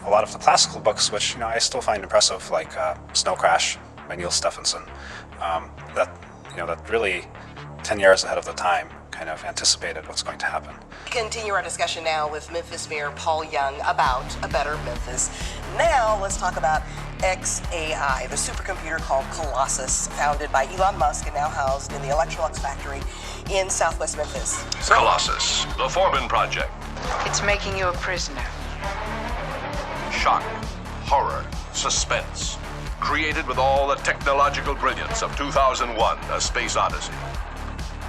a lot of the classical books, which I still find impressive, like Snow Crash by Neil Stephenson. That that really 10 years ahead of the time kind of anticipated what's going to happen. Continue our discussion now with Memphis Mayor Paul Young about a better Memphis. Now let's talk about XAI, the supercomputer called Colossus, founded by Elon Musk and now housed in the Electrolux factory in southwest Memphis. Colossus, the Forbin Project. It's making you a prisoner. Shock, horror, suspense. Created with all the technological brilliance of 2001, A Space Odyssey.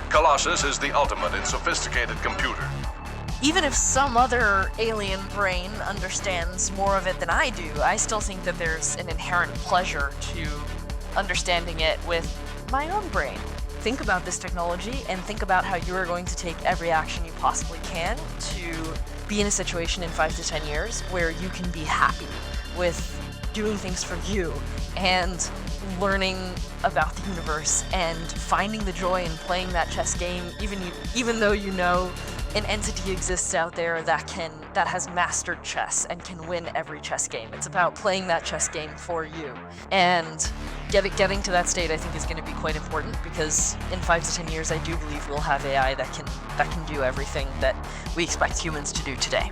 Colossus is the ultimate in sophisticated computer. Even if some other alien brain understands more of it than I do, I still think that there's an inherent pleasure to understanding it with my own brain. Think about this technology and think about how you are going to take every action you possibly can to be in a situation in 5 to 10 years where you can be happy with doing things for you and learning about the universe and finding the joy in playing that chess game, even though an entity exists out there that has mastered chess and can win every chess game. It's about playing that chess game for you. And getting to that state, I think, is going to be quite important, because in 5 to 10 years, I do believe we'll have AI that can do everything that we expect humans to do today.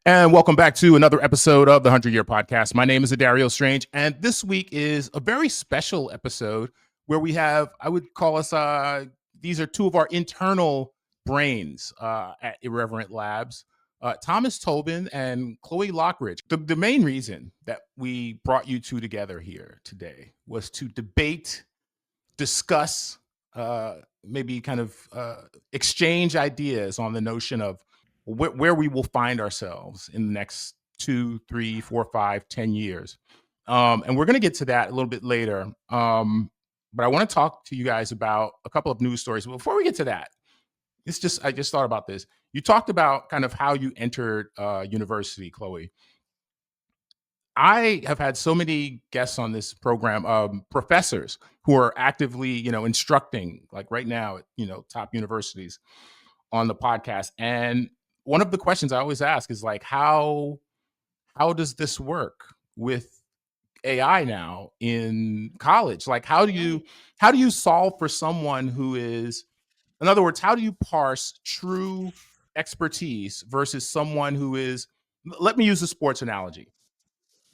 And welcome back to another episode of the 100-Year Podcast. My name is Adario Strange, and this week is a very special episode where we have, I would call us, these are two of our internal brains at Irreverent Labs, Thomas Tobin and Chloe Loughridge. The main reason that we brought you two together here today was to debate, discuss, maybe kind of exchange ideas on the notion of where we will find ourselves in the next 2, 3, 4, 5, 10 years. And we're going to get to that a little bit later. But I want to talk to you guys about a couple of news stories. But before we get to that, I just thought about this. You talked about kind of how you entered university, Chloe. I have had so many guests on this program, professors who are actively, instructing, like right now at, top universities on the podcast. And one of the questions I always ask is like, how does this work with AI now in college? Like, how do you solve for someone who is, in other words, how do you parse true expertise versus someone who is, let me use a sports analogy.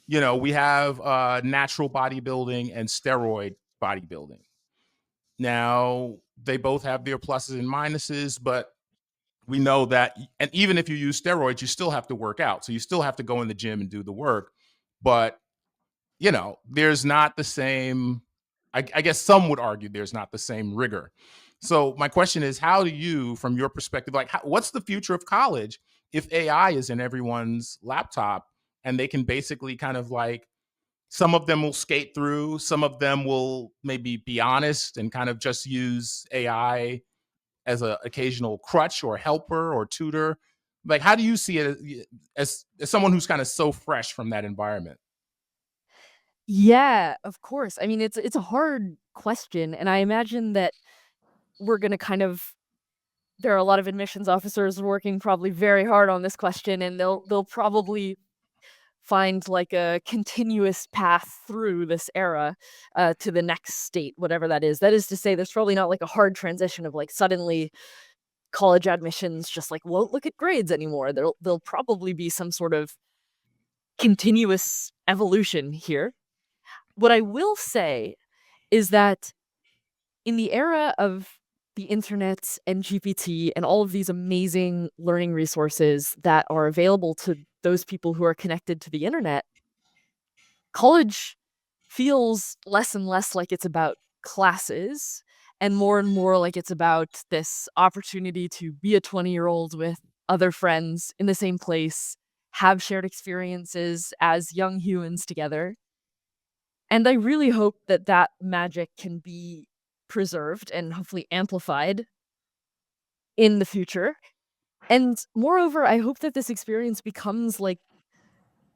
We have natural bodybuilding and steroid bodybuilding. Now, they both have their pluses and minuses, but we know that, and even if you use steroids, you still have to work out. So you still have to go in the gym and do the work. But, there's not the same, I guess some would argue there's not the same rigor. So my question is, how do you, from your perspective, like what's the future of college if AI is in everyone's laptop and they can basically kind of like, some of them will skate through, some of them will maybe be honest and kind of just use AI as an occasional crutch or helper or tutor? Like, how do you see it as someone who's kind of so fresh from that environment? Yeah, of course. I mean, it's a hard question, and I imagine that we're going to there are a lot of admissions officers working probably very hard on this question, and they'll probably find like a continuous path through this era to the next state, whatever that is. That is to say, there's probably not like a hard transition of like suddenly college admissions just like won't look at grades anymore. There'll probably be some sort of continuous evolution here. What I will say is that in the era of the internet and GPT and all of these amazing learning resources that are available to those people who are connected to the internet, college feels less and less like it's about classes and more like it's about this opportunity to be a 20-year-old with other friends in the same place, have shared experiences as young humans together. And I really hope that that magic can be preserved and hopefully amplified in the future. And moreover, I hope that this experience becomes like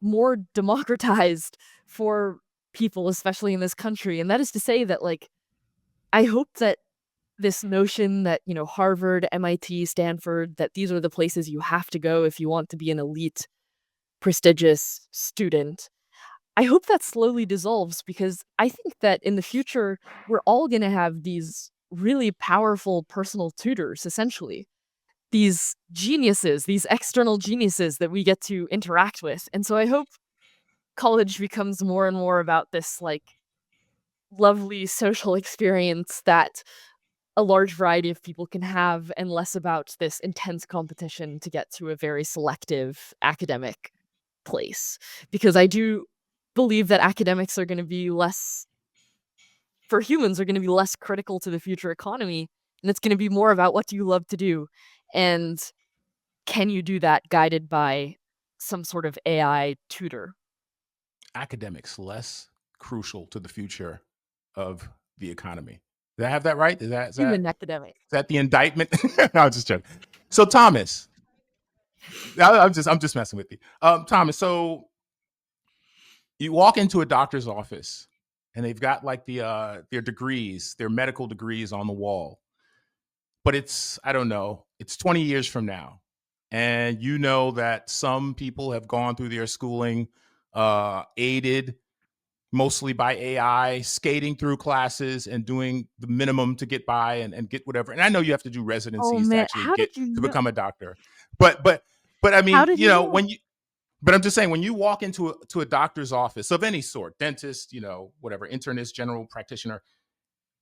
more democratized for people, especially in this country. And that is to say that, like, I hope that this notion that, Harvard, MIT, Stanford, that these are the places you have to go if you want to be an elite, prestigious student. I hope that slowly dissolves, because I think that in the future, we're all going to have these really powerful personal tutors, essentially. These geniuses, these external geniuses that we get to interact with. And so I hope college becomes more and more about this, like, lovely social experience that a large variety of people can have, and less about this intense competition to get to a very selective academic place. Because I do believe that academics are going to be less, for humans, are going to be less critical to the future economy. And it's going to be more about what do you love to do? And can you do that guided by some sort of AI tutor? Academics less crucial to the future of the economy. Did I have that right? Human academic. Is that the indictment? No, I'm just joking. So Thomas, I'm just messing with you. Thomas, so you walk into a doctor's office and they've got like their degrees, their medical degrees on the wall. But it's, I don't know, it's 20 years from now. And you know that some people have gone through their schooling aided mostly by AI, skating through classes and doing the minimum to get by and get whatever. And I know you have to do Oh residencies to man, actually how get did you to know? become a doctor. But I How mean, did you know? when you, but I'm just saying, when you walk into a doctor's office of any sort, dentist, whatever, internist, general practitioner,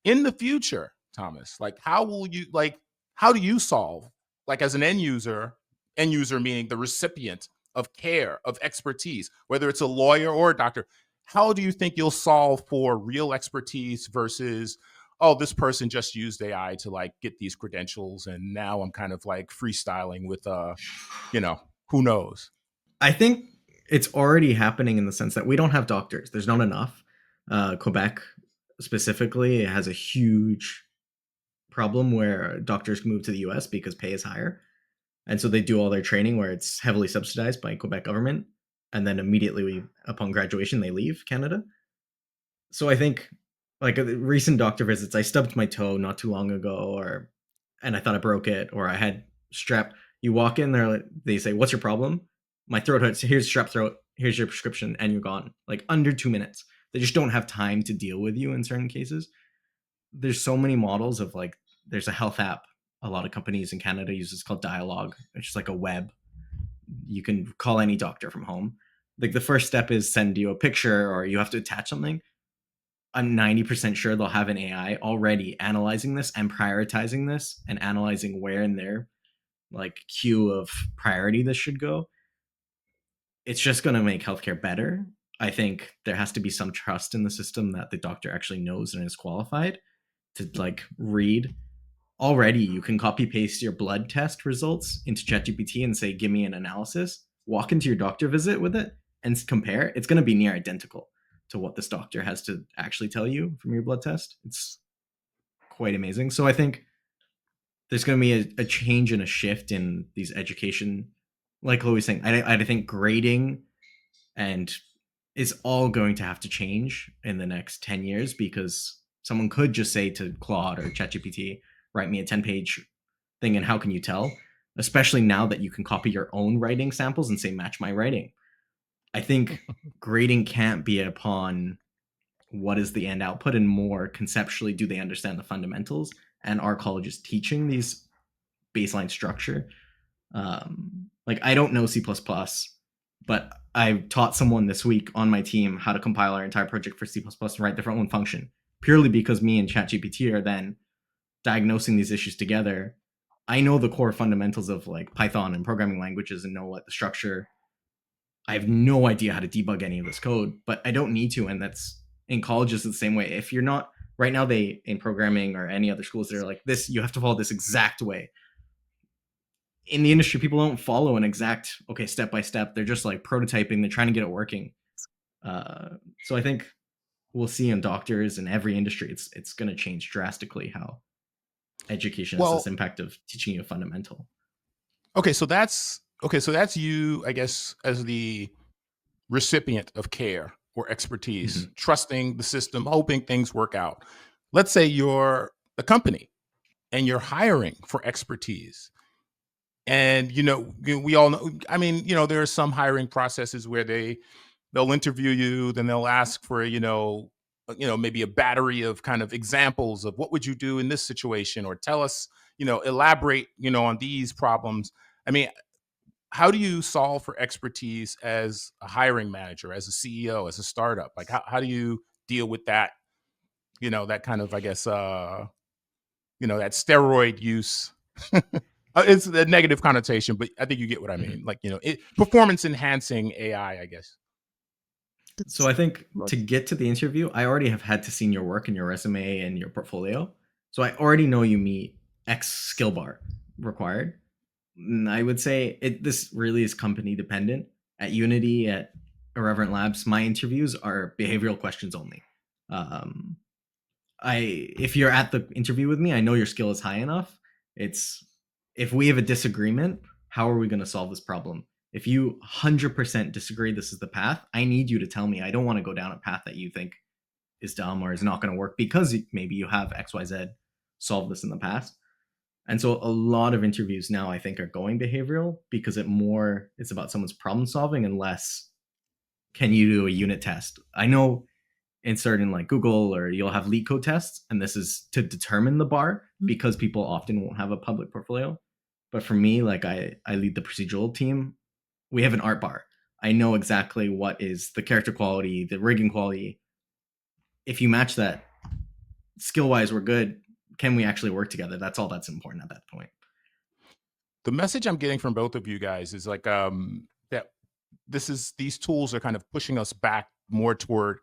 in the future, Thomas, like how do you solve, like as an end user meaning the recipient of care, of expertise, whether it's a lawyer or a doctor, how do you think you'll solve for real expertise versus, oh, this person just used AI to like get these credentials and now I'm kind of like freestyling with who knows? I think it's already happening in the sense that we don't have doctors. There's not enough. Quebec specifically has a huge problem where doctors move to the US because pay is higher. And so they do all their training where it's heavily subsidized by Quebec government. And then immediately upon graduation, they leave Canada. So I think, like, recent doctor visits, I stubbed my toe not too long ago, and I thought I broke it, or I had strep. You walk in there, they say, "What's your problem?" My throat hurts. Here's strep throat. Here's your prescription, and you're gone. Like under 2 minutes. They just don't have time to deal with you in certain cases. There's so many models of, like, there's a health app a lot of companies in Canada use. It's called Dialogue. It's just like a web. You can call any doctor from home. Like the first step is send you a picture or you have to attach something. I'm 90% sure they'll have an AI already analyzing this and prioritizing this and analyzing where in their like queue of priority this should go. It's just going to make healthcare better. I think there has to be some trust in the system that the doctor actually knows and is qualified to like read. Already you can copy paste your blood test results into ChatGPT and say, give me an analysis, walk into your doctor visit with it and compare. It's going to be near identical to what this doctor has to actually tell you from your blood test. It's quite amazing. So I think there's going to be a change and a shift in these education. Like Chloe was saying, I think grading and is all going to have to change in the next 10 years because someone could just say to Claude or ChatGPT, write me a 10-page thing, and how can you tell? Especially now that you can copy your own writing samples and say, match my writing. I think grading can't be upon what is the end output and more conceptually, do they understand the fundamentals? And are colleges teaching these baseline structure? Like, I don't know C++, but I taught someone this week on my team how to compile our entire project for C++ and write the front end function, purely because me and ChatGPT are then diagnosing these issues together. I know the core fundamentals of like Python and programming languages and know what the structure. I have no idea how to debug any of this code, but I don't need to. And that's in colleges the same way. If you're not right now, they in programming or any other schools, they're like this, you have to follow this exact way. In the industry, people don't follow an exact, okay, step by step. They're just like prototyping. They're trying to get it working. So I think we'll see in doctors and every industry, it's going to change drastically how education has this impact of teaching you a fundamental. Okay, so that's you, I guess, as the recipient of care or expertise, Mhm. trusting the system, hoping things work out. Let's say you're a company and you're hiring for expertise. And we all know, I mean, there are some hiring processes where they'll interview you, then they'll ask for, maybe a battery of kind of examples of what would you do in this situation, or tell us, elaborate, on these problems. I mean, how do you solve for expertise as a hiring manager, as a CEO, as a startup? Like, how do you deal with that, that kind of, I guess, that steroid use? It's a negative connotation, but I think you get what I mean. Mhm. Like, performance enhancing AI, I guess. So I think to get to the interview, I already have had to see your work and your resume and your portfolio. So I already know you meet X skill bar required. And I would say this really is company dependent. At Unity, at Irreverent Labs, my interviews are behavioral questions only. Um, if you're at the interview with me, I know your skill is high enough. It's if we have a disagreement, how are we going to solve this problem? If you 100% disagree this is the path, I need you to tell me. I don't want to go down a path that you think is dumb or is not going to work because maybe you have XYZ solved this in the past. And so a lot of interviews now I think are going behavioral because it's about someone's problem solving and less can you do a unit test. I know in certain like Google or you'll have leak code tests, and this is to determine the bar because people often won't have a public portfolio. But for me, like I lead the procedural team. We have an art bar. I know exactly what is the character quality, the rigging quality. If you match that skill wise, we're good. Can we actually work together? That's all that's important at that point. The message I'm getting from both of you guys is like that these tools are kind of pushing us back more toward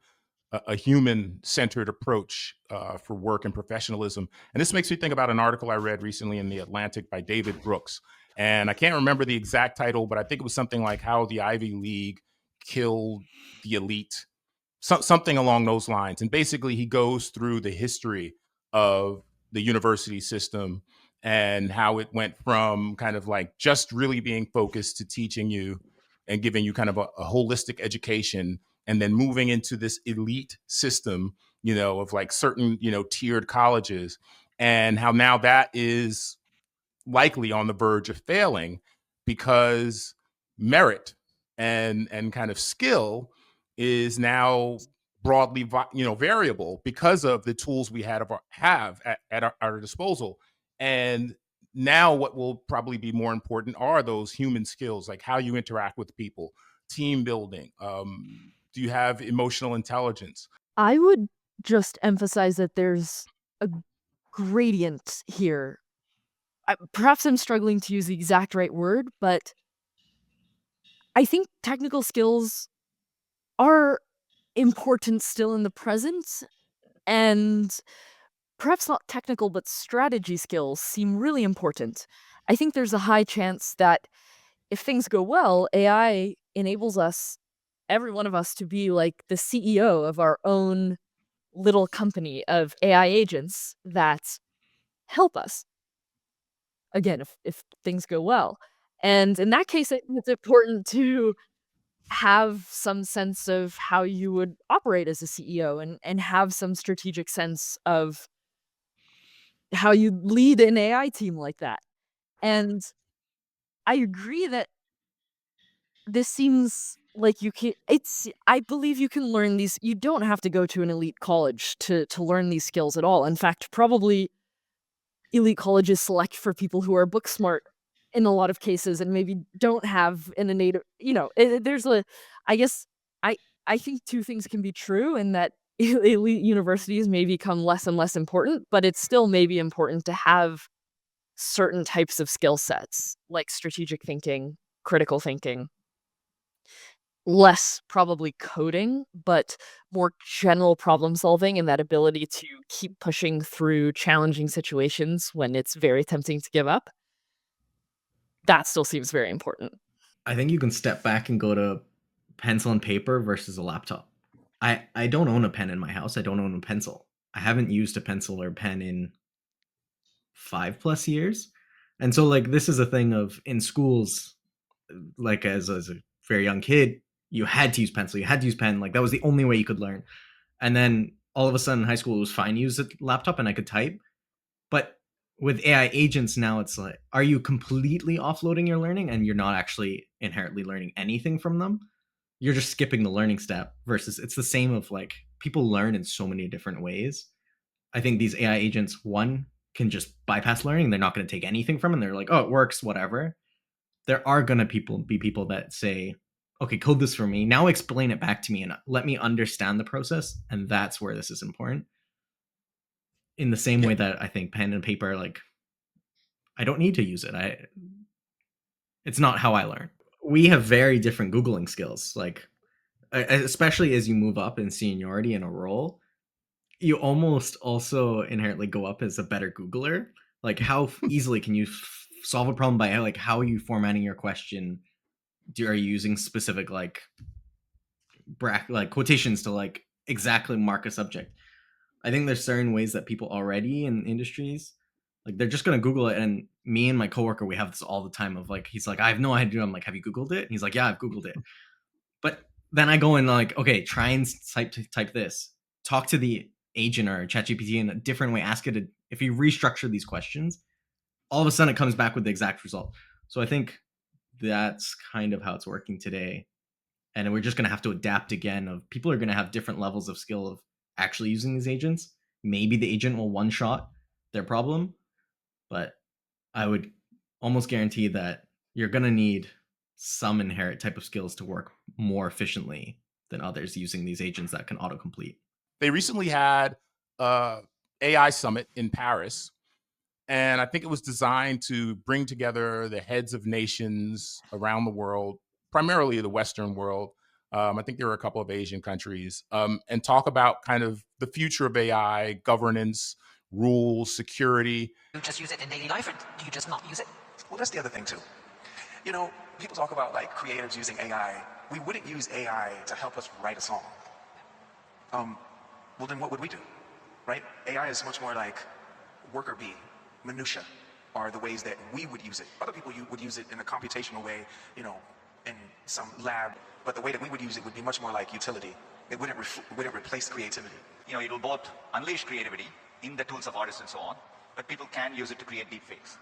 a human-centered approach for work and professionalism. And this makes me think about an article I read recently in The Atlantic by David Brooks. And I can't remember the exact title, but I think it was something like How the Ivy League Killed the Elite, something along those lines. And basically, he goes through the history of the university system and how it went from kind of like just really being focused to teaching you and giving you kind of a holistic education, and then moving into this elite system, of like certain, tiered colleges, and how now that is likely on the verge of failing because merit and kind of skill is now broadly variable because of the tools we have at our disposal. And now what will probably be more important are those human skills, like how you interact with people, team building, do you have emotional intelligence? I would just emphasize that there's a gradient here. Perhaps I'm struggling to use the exact right word, but I think technical skills are important still in the present, and perhaps not technical, but strategy skills seem really important. I think there's a high chance that if things go well, AI enables us, every one of us, to be like the CEO of our own little company of AI agents that help us. Again, if things go well. And in that case, I think it's important to have some sense of how you would operate as a CEO and have some strategic sense of how you lead an AI team like that. And I agree that this seems like I believe you can learn these. You don't have to go to an elite college to learn these skills at all. In fact, probably elite colleges select for people who are book smart in a lot of cases and maybe don't have an innate, there's I guess I I think two things can be true in that elite universities may become less and less important, but it's still maybe important to have certain types of skill sets like strategic thinking, critical thinking, less probably coding, but more general problem solving and that ability to keep pushing through challenging situations when it's very tempting to give up. That still seems very important. I think you can step back and go to pencil and paper versus a laptop. I don't own a pen in my house. I don't own a pencil. I haven't used a pencil or pen in 5+ years. And so like this is a thing of in schools, like as a very young kid, You had to use pencil, you had to use pen. Like that was the only way you could learn. And then all of a sudden in high school it was fine to use a laptop and I could type. But with AI agents now, it's like, are you completely offloading your learning and you're not actually inherently learning anything from them? You're just skipping the learning step versus it's the same of like people learn in so many different ways. I think these AI agents, one, can just bypass learning. They're not going to take anything from it. They're like, oh, it works, whatever. There are going to be people that say, okay, code this for me. Now explain it back to me and let me understand the process. And that's where this is important. In the same way that I think pen and paper, like, I don't need to use it. It's not how I learn. We have very different Googling skills. Like, especially as you move up in seniority in a role, you almost also inherently go up as a better Googler. Like, how easily can you solve a problem by like how are you formatting your question? Are you using specific like quotations to like exactly mark a subject? I think there's certain ways that people already in industries, like they're just gonna Google it. And me and my coworker, we have this all the time of like, he's like, I have no idea. I'm like, have you Googled it? And he's like, yeah, I've Googled it. But then I go and like, okay, try and type this. Talk to the agent or ChatGPT in a different way. Ask it to, if you restructure these questions, all of a sudden it comes back with the exact result. So I think that's kind of how it's working today. And we're just going to have to adapt again. Of people are going to have different levels of skill of actually using these agents. Maybe the agent will one shot their problem, but I would almost guarantee that you're going to need some inherent type of skills to work more efficiently than others using these agents that can autocomplete. They recently had a AI summit in Paris, and I think it was designed to bring together the heads of nations around the world, primarily the Western world. I think there were a couple of Asian countries, and talk about kind of the future of AI, governance, rules, security. You just use it in daily life, or do you just not use it? Well, that's the other thing too. You know, people talk about like creatives using AI. We wouldn't use AI to help us write a song. Well, then what would we do, right? AI is much more like worker bee, minutia, are the ways that we would use it. Other people would use it in a computational way, you know, in some lab. But the way that we would use it would be much more like utility. It wouldn't replace creativity. You know, it will both unleash creativity in the tools of artists and so on, but people can use it to create deepfakes.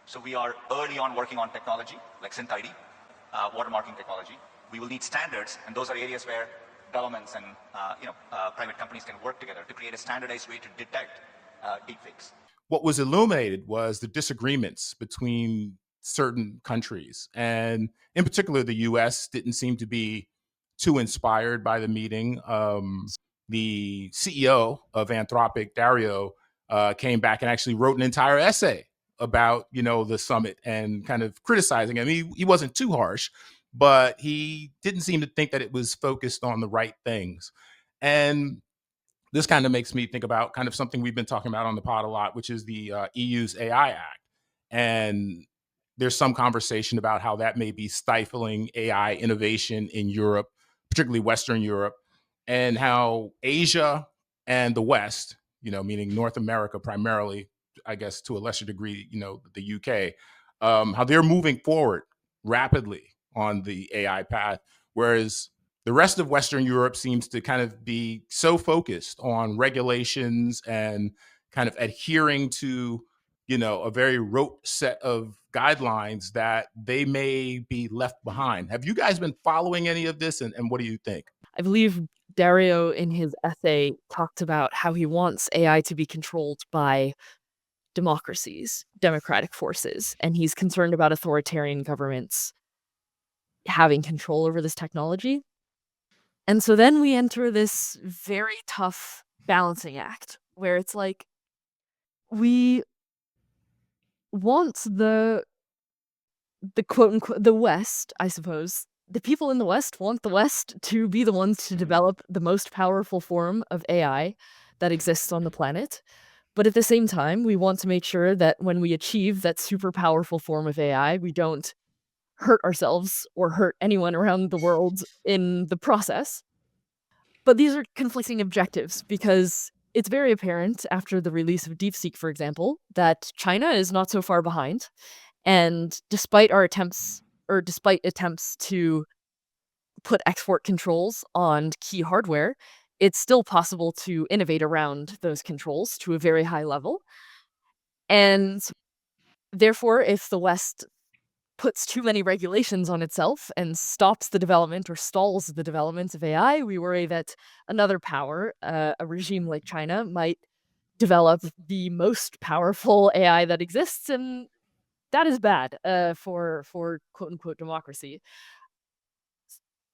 So we are early on working on technology like SynthID, watermarking technology. We will need standards, and those are areas where governments and private companies can work together to create a standardized way to detect deepfakes. What was illuminated was the disagreements between certain countries. And in particular, the US didn't seem to be too inspired by the meeting. The CEO of Anthropic, Dario, came back and actually wrote an entire essay about, the summit and kind of criticizing him. He wasn't too harsh, but he didn't seem to think that it was focused on the right things. And this kind of makes me think about kind of something we've been talking about on the pod a lot, which is the EU's AI Act. And there's some conversation about how that may be stifling AI innovation in Europe, particularly Western Europe, and how Asia and the West, meaning North America primarily, I guess to a lesser degree, the UK, how they're moving forward rapidly on the AI path, whereas the rest of Western Europe seems to kind of be so focused on regulations and kind of adhering to, a very rote set of guidelines that they may be left behind. Have you guys been following any of this, and what do you think? I believe Dario in his essay talked about how he wants AI to be controlled by democracies, democratic forces, and he's concerned about authoritarian governments having control over this technology. And so then we enter this very tough balancing act where it's like we want the quote unquote the West, I suppose. The people in the West want the West to be the ones to develop the most powerful form of AI that exists on the planet. But at the same time, we want to make sure that when we achieve that super powerful form of AI, we don't hurt ourselves or hurt anyone around the world in the process. But these are conflicting objectives because it's very apparent after the release of DeepSeek, for example, that China is not so far behind. And despite attempts to put export controls on key hardware, it's still possible to innovate around those controls to a very high level. And therefore, if the West puts too many regulations on itself and stops the development or stalls the development of AI, we worry that another power, a regime like China, might develop the most powerful AI that exists, and that is bad for quote unquote democracy.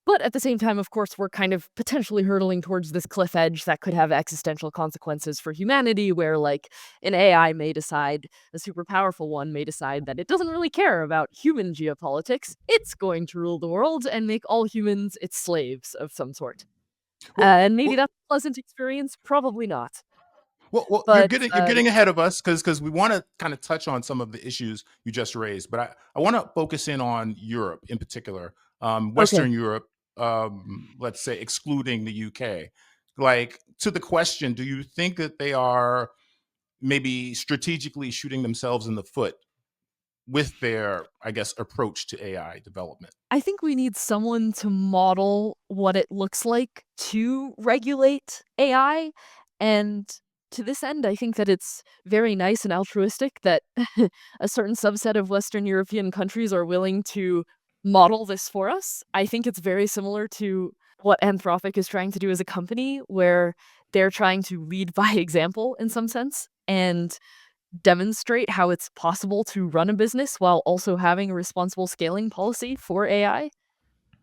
But at the same time, of course, we're kind of potentially hurtling towards this cliff edge that could have existential consequences for humanity, where like an AI may decide, a super powerful one may decide that it doesn't really care about human geopolitics. It's going to rule the world and make all humans its slaves of some sort. And maybe Well, that's a pleasant experience, probably not. well, you're But getting ahead of us because we want to kind of touch on some of the issues you just raised, but I want to focus in on Europe in particular, okay, Western Europe, let's say excluding the UK. Like to the question, do you think that they are maybe strategically shooting themselves in the foot with their, I guess, approach to AI development? I think we need someone to model what it looks like to regulate AI. And to this end, I think that it's very nice and altruistic that a certain subset of Western European countries are willing to model this for us. I think it's very similar to what Anthropic is trying to do as a company, where they're trying to lead by example in some sense and demonstrate how it's possible to run a business while also having a responsible scaling policy for AI.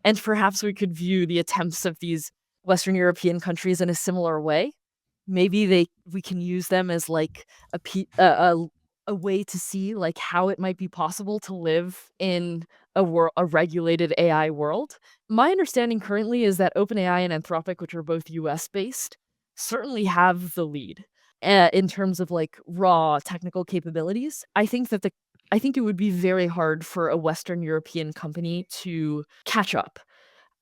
And perhaps we could view the attempts of these Western European countries in a similar way. Maybe we can use them as like a way to see like how it might be possible to live in a regulated AI world. My understanding currently is that OpenAI and Anthropic, which are both US based, certainly have the lead in terms of like raw technical capabilities. I think it would be very hard for a Western European company to catch up.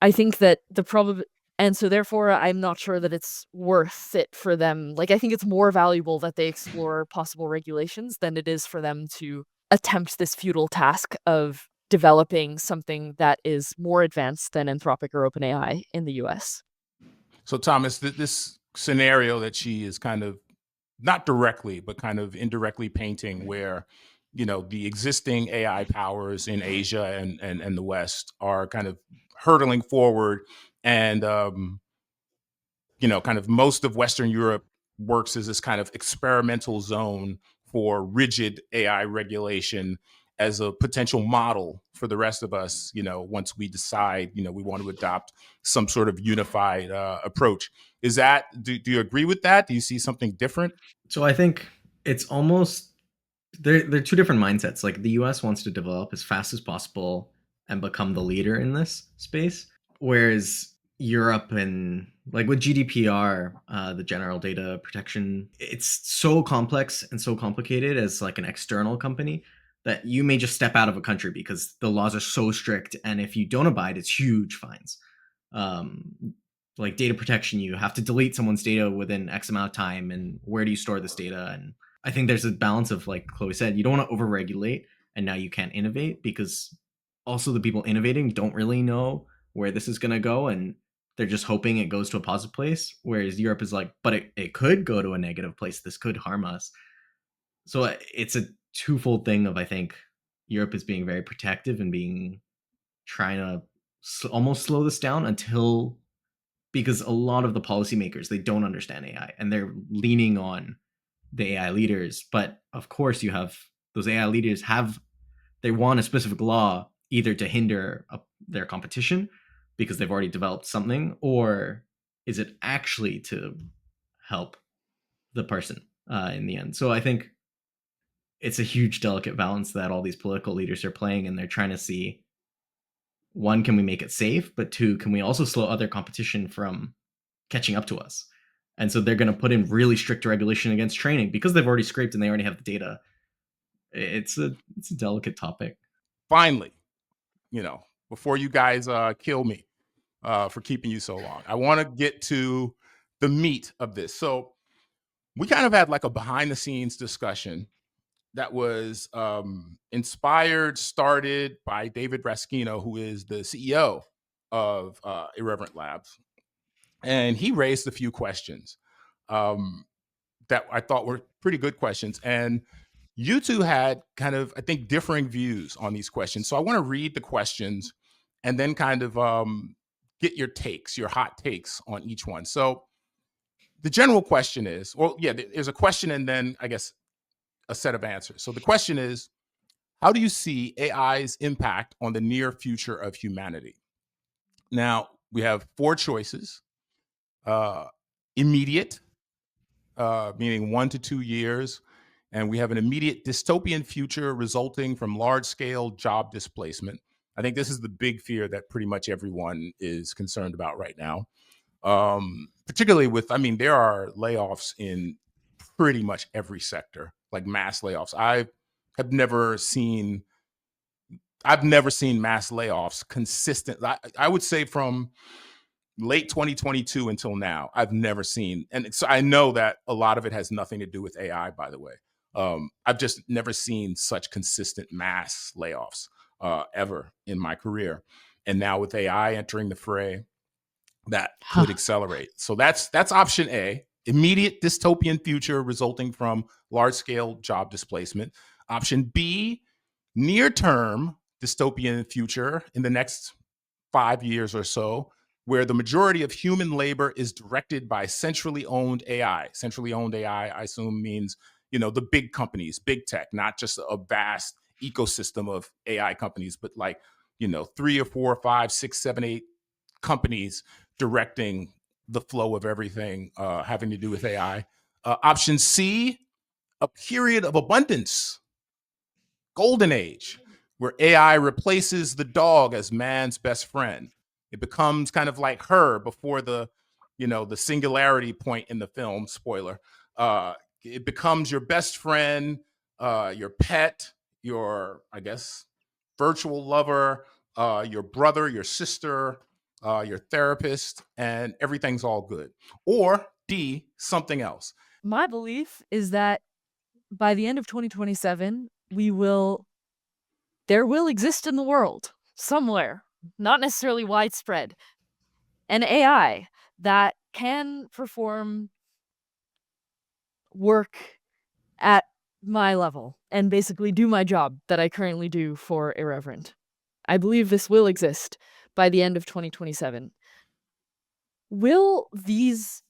I think that the problem, and so therefore, I'm not sure that it's worth it for them. Like, I think it's more valuable that they explore possible regulations than it is for them to attempt this futile task of developing something that is more advanced than Anthropic or OpenAI in the US. So, Thomas, this scenario that she is kind of not directly, but kind of indirectly painting, where the existing AI powers in Asia and the West are kind of hurtling forward, and kind of most of Western Europe works as this kind of experimental zone for rigid AI regulation as a potential model for the rest of us, once we decide, we want to adopt some sort of unified approach. Do you agree with that? Do you see something different? So I think it's almost they're two different mindsets. Like the US wants to develop as fast as possible and become the leader in this space, whereas Europe and like with GDPR, the General Data Protection, it's so complex and so complicated as like an external company that you may just step out of a country because the laws are so strict, and if you don't abide, it's huge fines. Like data protection, you have to delete someone's data within X amount of time, and where do you store this data? And I think there's a balance of, like Chloe said, you don't want to overregulate and now you can't innovate, because also the people innovating don't really know where this is going to go, and they're just hoping it goes to a positive place, whereas Europe is like, but it could go to a negative place, this could harm us. So it's a twofold thing of, I think Europe is being very protective and being trying to almost slow this down until, because a lot of the policymakers, they don't understand AI and they're leaning on the AI leaders. But of course, you have those AI leaders they want a specific law either to hinder their competition because they've already developed something, or is it actually to help the person in the end? So I think it's a huge delicate balance that all these political leaders are playing, and they're trying to see, one, can we make it safe? But two, can we also slow other competition from catching up to us? And so they're going to put in really strict regulation against training because they've already scraped and they already have the data. It's a delicate topic. Finally, before you guys kill me for keeping you so long, I want to get to the meat of this. So we kind of had like a behind the scenes discussion that was started by David Raskino, who is the CEO of Irreverent Labs, and he raised a few questions um, that I thought were pretty good questions. And you two had kind of, I think, differing views on these questions. So I want to read the questions and then kind of get your takes, your hot takes on each one. So the general question is, well, yeah, there's a question and then I guess a set of answers. So the question is, how do you see AI's impact on the near future of humanity? Now, we have four choices. Immediate, meaning 1 to 2 years, and we have an immediate dystopian future resulting from large-scale job displacement. I think this is the big fear that pretty much everyone is concerned about right now. Particularly with, I mean, there are layoffs in pretty much every sector, like mass layoffs. Have never seen I've never seen mass layoffs consistent. I would say from late 2022 until now, I've never seen, and so I know that a lot of it has nothing to do with AI, by the way. I've just never seen such consistent mass layoffs ever in my career. And now with AI entering the fray, that could accelerate. So that's option A, immediate dystopian future resulting from large scale job displacement. Option B, near term dystopian future in the next 5 years or so, where the majority of human labor is directed by centrally owned AI. Centrally owned AI, I assume, means, the big companies, big tech, not just a vast ecosystem of AI companies, but like, 3 or 4 or 5, 6, 7, 8 companies directing the flow of everything having to do with AI. Option C, a period of abundance, golden age, where AI replaces the dog as man's best friend. It becomes kind of like her before the singularity point in the film. Spoiler. It becomes your best friend, your pet, your, I guess, virtual lover, your brother, your sister, your therapist, and everything's all good. Or D, something else. My belief is that by the end of 2027, there will exist in the world somewhere, not necessarily widespread, an AI that can perform work at my level and basically do my job that I currently do for Irreverent. I believe this will exist by the end of 2027. Will this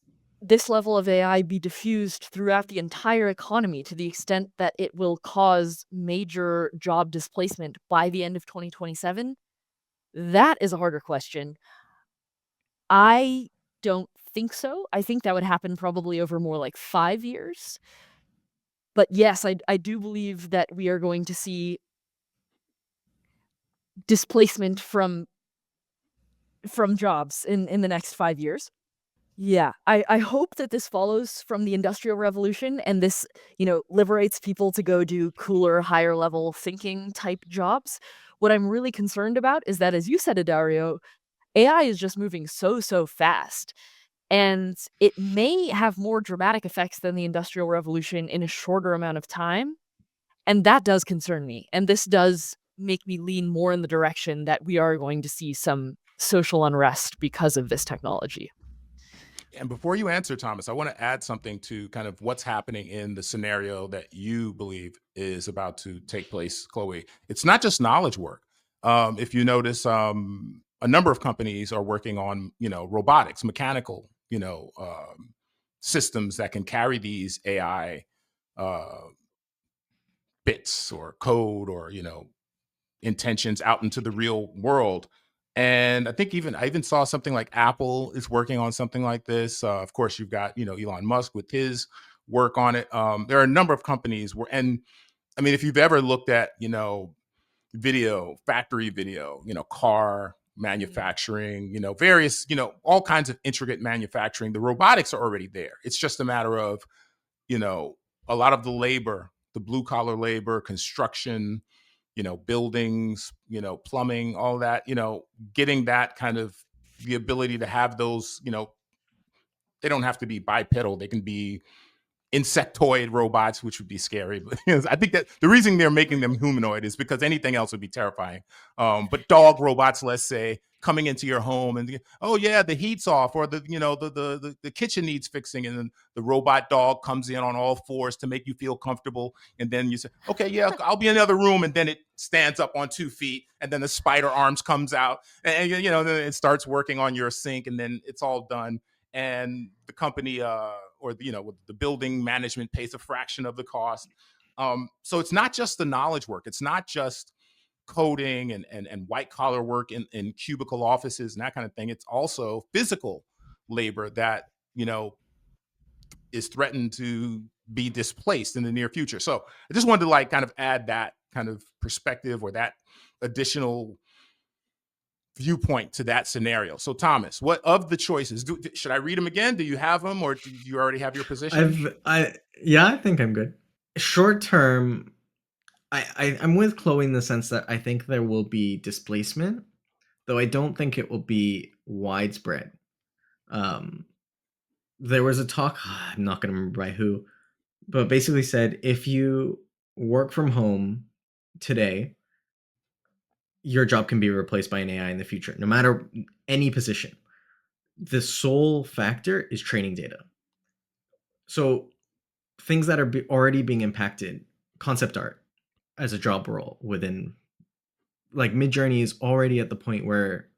level of AI be diffused throughout the entire economy to the extent that it will cause major job displacement by the end of 2027? That is a harder question. I don't think so. I think that would happen probably over more like 5 years. But yes, I do believe that we are going to see displacement from jobs in the next 5 years. Yeah, I hope that this follows from the Industrial Revolution and this, liberates people to go do cooler, higher level thinking type jobs. What I'm really concerned about is that, as you said, Adario, AI is just moving so fast. And it may have more dramatic effects than the Industrial Revolution in a shorter amount of time. And that does concern me. And this does make me lean more in the direction that we are going to see some social unrest because of this technology. And before you answer, Thomas, I want to add something to kind of what's happening in the scenario that you believe is about to take place, Chloe. It's not just knowledge work. If you notice, a number of companies are working on, robotics, mechanical, systems that can carry these AI uh, bits or code or, intentions out into the real world. And I even saw something like Apple is working on something like this. Of course, you've got Elon Musk with his work on it. There are a number of companies where, and I mean, if you've ever looked at video, factory video, car manufacturing, various, all kinds of intricate manufacturing, the robotics are already there. It's just a matter of you know a lot of the labor, the blue collar labor, construction, buildings, plumbing, all that, getting that kind of the ability to have those, they don't have to be bipedal. They can be insectoid robots, which would be scary. But I think that the reason they're making them humanoid is because anything else would be terrifying. But dog robots, let's say, coming into your home and, oh yeah, the heat's off, or the kitchen needs fixing, and then the robot dog comes in on all fours to make you feel comfortable, and then you say, okay, yeah, I'll be in the other room, and then it stands up on 2 feet, and then the spider arms comes out, and then it starts working on your sink, and then it's all done. And the company or the building management pays a fraction of the cost. So it's not just the knowledge work. It's not just coding and white collar work in cubicle offices and that kind of thing. It's also physical labor that is threatened to be displaced in the near future. So I just wanted to kind of add that kind of perspective or that additional viewpoint to that scenario. So Thomas, what of the choices should I read them again? Do you have them, or do you already have your position? I think I'm good. Short term, I'm with Chloe in the sense that I think there will be displacement, though I don't think it will be widespread. There was a talk, I'm not going to remember by who, but basically said if you work from home today, your job can be replaced by an AI in the future, no matter any position. The sole factor is training data. So things that are already being impacted, concept art as a job role within, like, Midjourney is already at the point where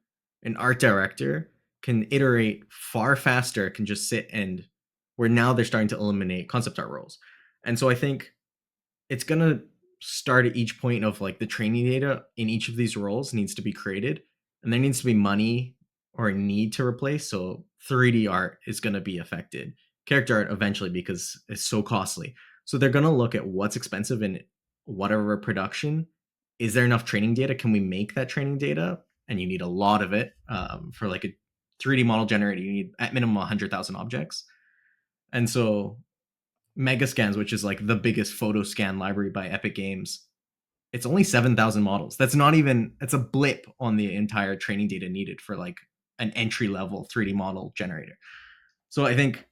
an art director can iterate far faster, can just sit, and where now they're starting to eliminate concept art roles. And so I think it's going to start at each point of, like, the training data in each of these roles needs to be created, and there needs to be money or a need to replace. So 3D art is going to be affected, character art eventually, because it's so costly. So they're going to look at what's expensive in whatever production. Is there enough training data? Can we make that training data? And you need a lot of it. For like a 3D model generator, you need at minimum 100,000 objects. And so Megascans, which is like the biggest photo scan library by Epic Games, it's only 7,000 models. That's not even, it's a blip on the entire training data needed for like an entry level 3D model generator. So I think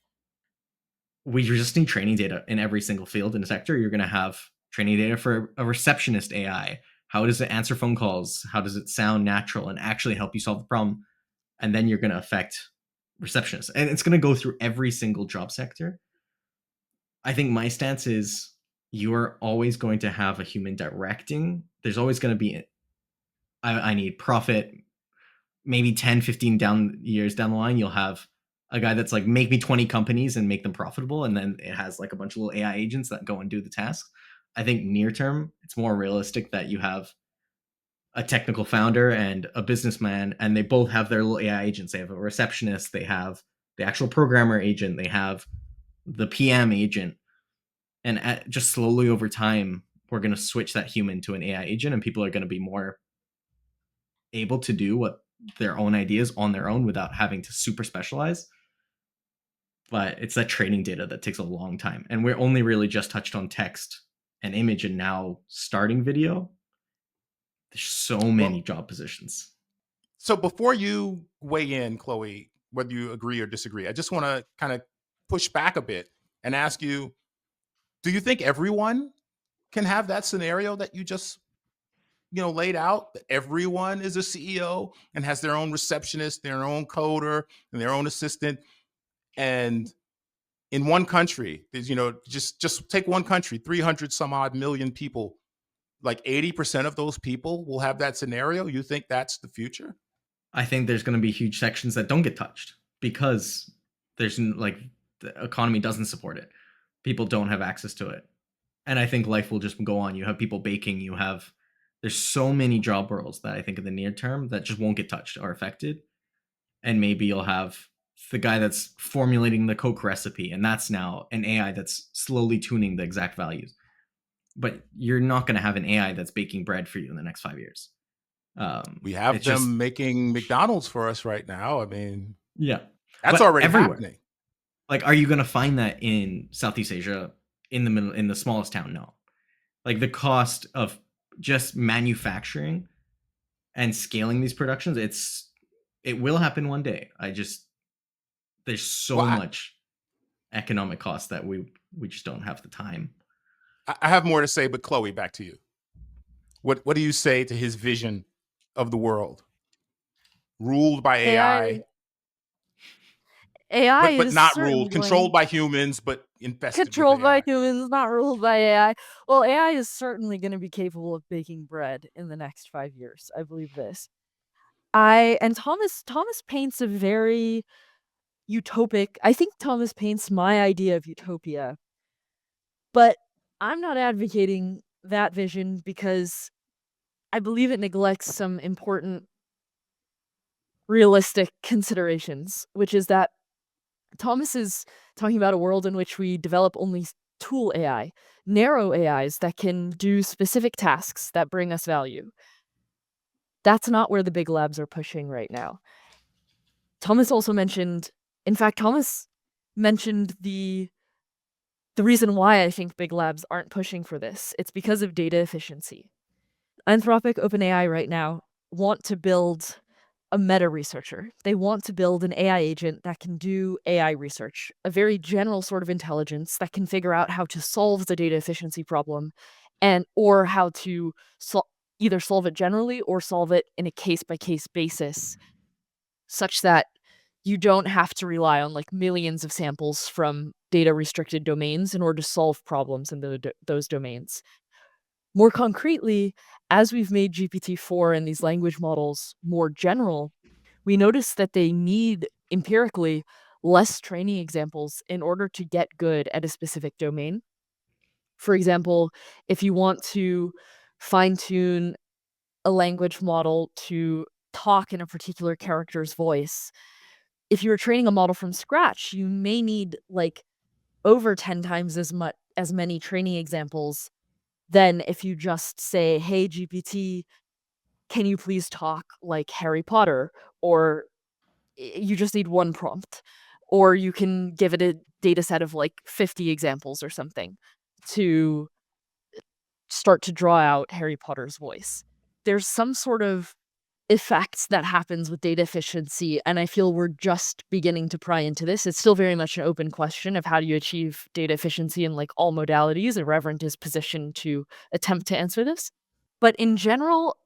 we just need training data in every single field in the sector. You're going to have training data for a receptionist AI. How does it answer phone calls? How does it sound natural and actually help you solve the problem? And then you're going to affect receptionists. And it's going to go through every single job sector. I think my stance is you're always going to have a human directing. There's always going to be, I need profit. Maybe 10, 15 years down the line, you'll have a guy that's like, make me 20 companies and make them profitable. And then it has like a bunch of little AI agents that go and do the tasks. I think near term, it's more realistic that you have a technical founder and a businessman, and they both have their little AI agents. They have a receptionist, they have the actual programmer agent, they have the PM agent. And just slowly over time, we're going to switch that human to an AI agent, and people are going to be more able to do what their own ideas on their own without having to super specialize. But it's that training data that takes a long time. And we're only really just touched on text and image, and now starting video. There's so many job positions. So before you weigh in, Chloe, whether you agree or disagree, I just want to kind of push back a bit and ask you, do you think everyone can have that scenario that you just laid out, that everyone is a CEO and has their own receptionist, their own coder, and their own assistant? And in one country, there's, just take one country, 300 some odd million people, like 80% of those people will have that scenario. You think that's the future? I think there's going to be huge sections that don't get touched because there's like the economy doesn't support it. People don't have access to it. And I think life will just go on. You have people baking, there's so many job roles that I think in the near term that just won't get touched or affected. And maybe you'll have the guy that's formulating the Coke recipe, and that's now an AI that's slowly tuning the exact values. But you're not going to have an AI that's baking bread for you in the next 5 years. We have them making McDonald's for us right now. I mean, yeah, that's already happening. Like, are you going to find that in Southeast Asia, in the middle, in the smallest town? No. Like, the cost of just manufacturing and scaling these productions, it will happen one day. There's so much. economic cost that we just don't have the time. I have more to say, but Chloe, back to you. What do you say to his vision of the world ruled by AI, AI but is not certainly ruled, controlled going by humans, but infested with controlled by AI? humans, not ruled by AI. Well, AI is certainly going to be capable of baking bread in the next 5 years. I believe this. Thomas paints a very utopic. I think Thomas paints my idea of utopia, but I'm not advocating that vision because I believe it neglects some important realistic considerations, which is that Thomas is talking about a world in which we develop only tool AI, narrow AIs that can do specific tasks that bring us value. That's not where the big labs are pushing right now. Thomas also mentioned, in fact, Thomas mentioned the reason why I think big labs aren't pushing for this. It's because of data efficiency. Anthropic, OpenAI right now want to build a meta researcher. They want to build an AI agent that can do AI research, a very general sort of intelligence that can figure out how to solve the data efficiency problem and or how to either solve it generally or solve it in a case by case basis such that you don't have to rely on like millions of samples from data restricted domains in order to solve problems in those domains. More concretely, as we've made GPT-4 and these language models more general, we notice that they need empirically less training examples in order to get good at a specific domain. For example, if you want to fine tune a language model to talk in a particular character's voice, if you're training a model from scratch, you may need like over 10 times as many training examples than if you just say, "Hey GPT, can you please talk like Harry Potter?" Or you just need one prompt. Or you can give it a data set of like 50 examples or something to start to draw out Harry Potter's voice. There's some sort of effects that happens with data efficiency, and I feel we're just beginning to pry into this. It's still very much an open question of how do you achieve data efficiency in like all modalities. Irreverent is positioned to attempt to answer this. But in general,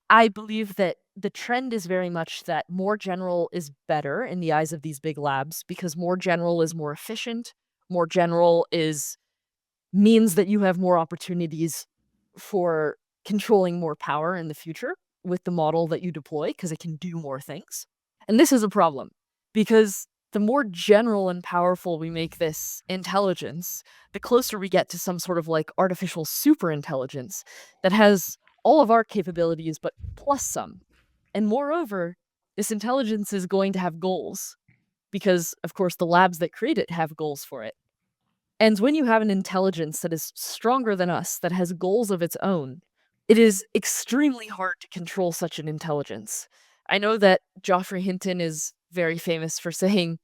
I believe that the trend is very much that more general is better in the eyes of these big labs because more general is more efficient. More general means that you have more opportunities for controlling more power in the future with the model that you deploy because it can do more things. And this is a problem because the more general and powerful we make this intelligence, the closer we get to some sort of like artificial super intelligence that has all of our capabilities but plus some. And moreover, this intelligence is going to have goals because, of course, the labs that create it have goals for it. And when you have an intelligence that is stronger than us, that has goals of its own, it is extremely hard to control such an intelligence. I know that Geoffrey Hinton is very famous for saying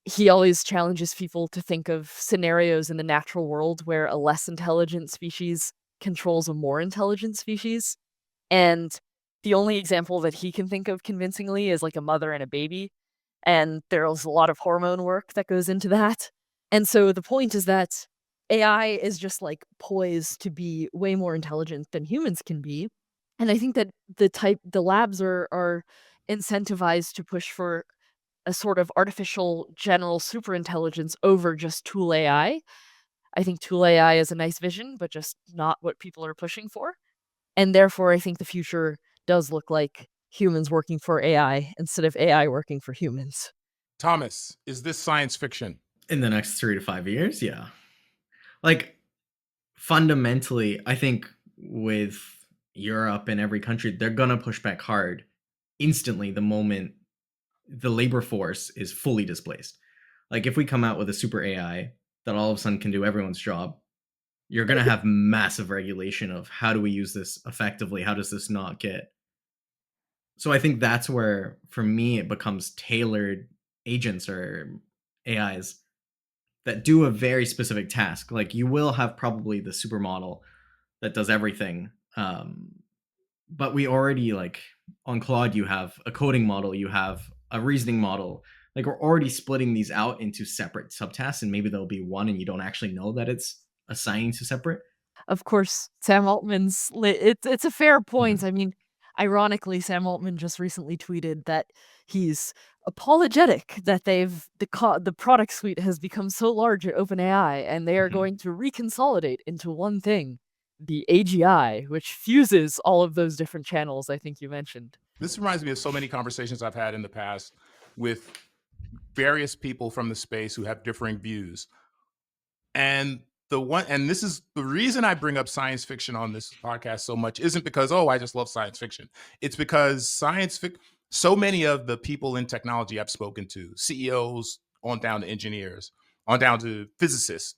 he always challenges people to think of scenarios in the natural world where a less intelligent species controls a more intelligent species. And the only example that he can think of convincingly is like a mother and a baby. And there's a lot of hormone work that goes into that. And so the point is that AI is just like poised to be way more intelligent than humans can be. And I think that the labs are incentivized to push for a sort of artificial general superintelligence over just tool AI. I think tool AI is a nice vision, but just not what people are pushing for. And therefore, I think the future does look like humans working for AI instead of AI working for humans. Thomas, is this science fiction? In the next 3 to 5 years, yeah. Like, fundamentally, I think with Europe and every country, they're gonna push back hard instantly the moment the labor force is fully displaced. Like, if we come out with a super AI that all of a sudden can do everyone's job, you're gonna have massive regulation of how do we use this effectively? How does this not get? So I think that's where, for me, it becomes tailored agents or AIs that do a very specific task. Like, you will have probably the supermodel that does everything. But we already, like, on Claude, you have a coding model, you have a reasoning model, Like, we're already splitting these out into separate subtasks, and maybe there'll be one and you don't actually know that it's assigning to separate. Of course, Sam Altman's it's a fair point. Mhm. I mean, ironically, Sam Altman just recently tweeted that he's apologetic that the product suite has become so large at OpenAI, and they are Mhm. going to reconsolidate into one thing, the AGI, which fuses all of those different channels I think you mentioned. This reminds me of so many conversations I've had in the past with various people from the space who have differing views. And this is the reason I bring up science fiction on this podcast so much isn't because, oh, I just love science fiction. It's because so many of the people in technology I've spoken to, CEOs on down to engineers, on down to physicists,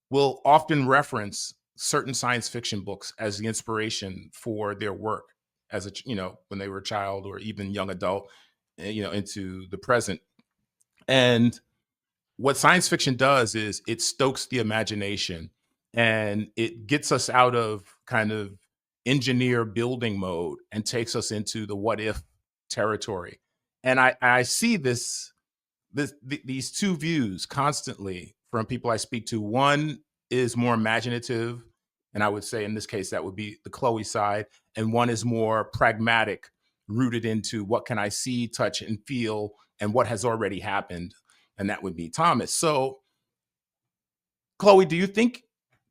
will often reference certain science fiction books as the inspiration for their work as when they were a child or even young adult, into the present. And what science fiction does is it stokes the imagination and it gets us out of kind of engineer building mode and takes us into the what if territory. And I see these two views constantly from people I speak to. One is more imaginative, and I would say in this case that would be the Chloe side, and one is more pragmatic, rooted into what can I see, touch, and feel, and what has already happened, and that would be Thomas. So, Chloe, do you think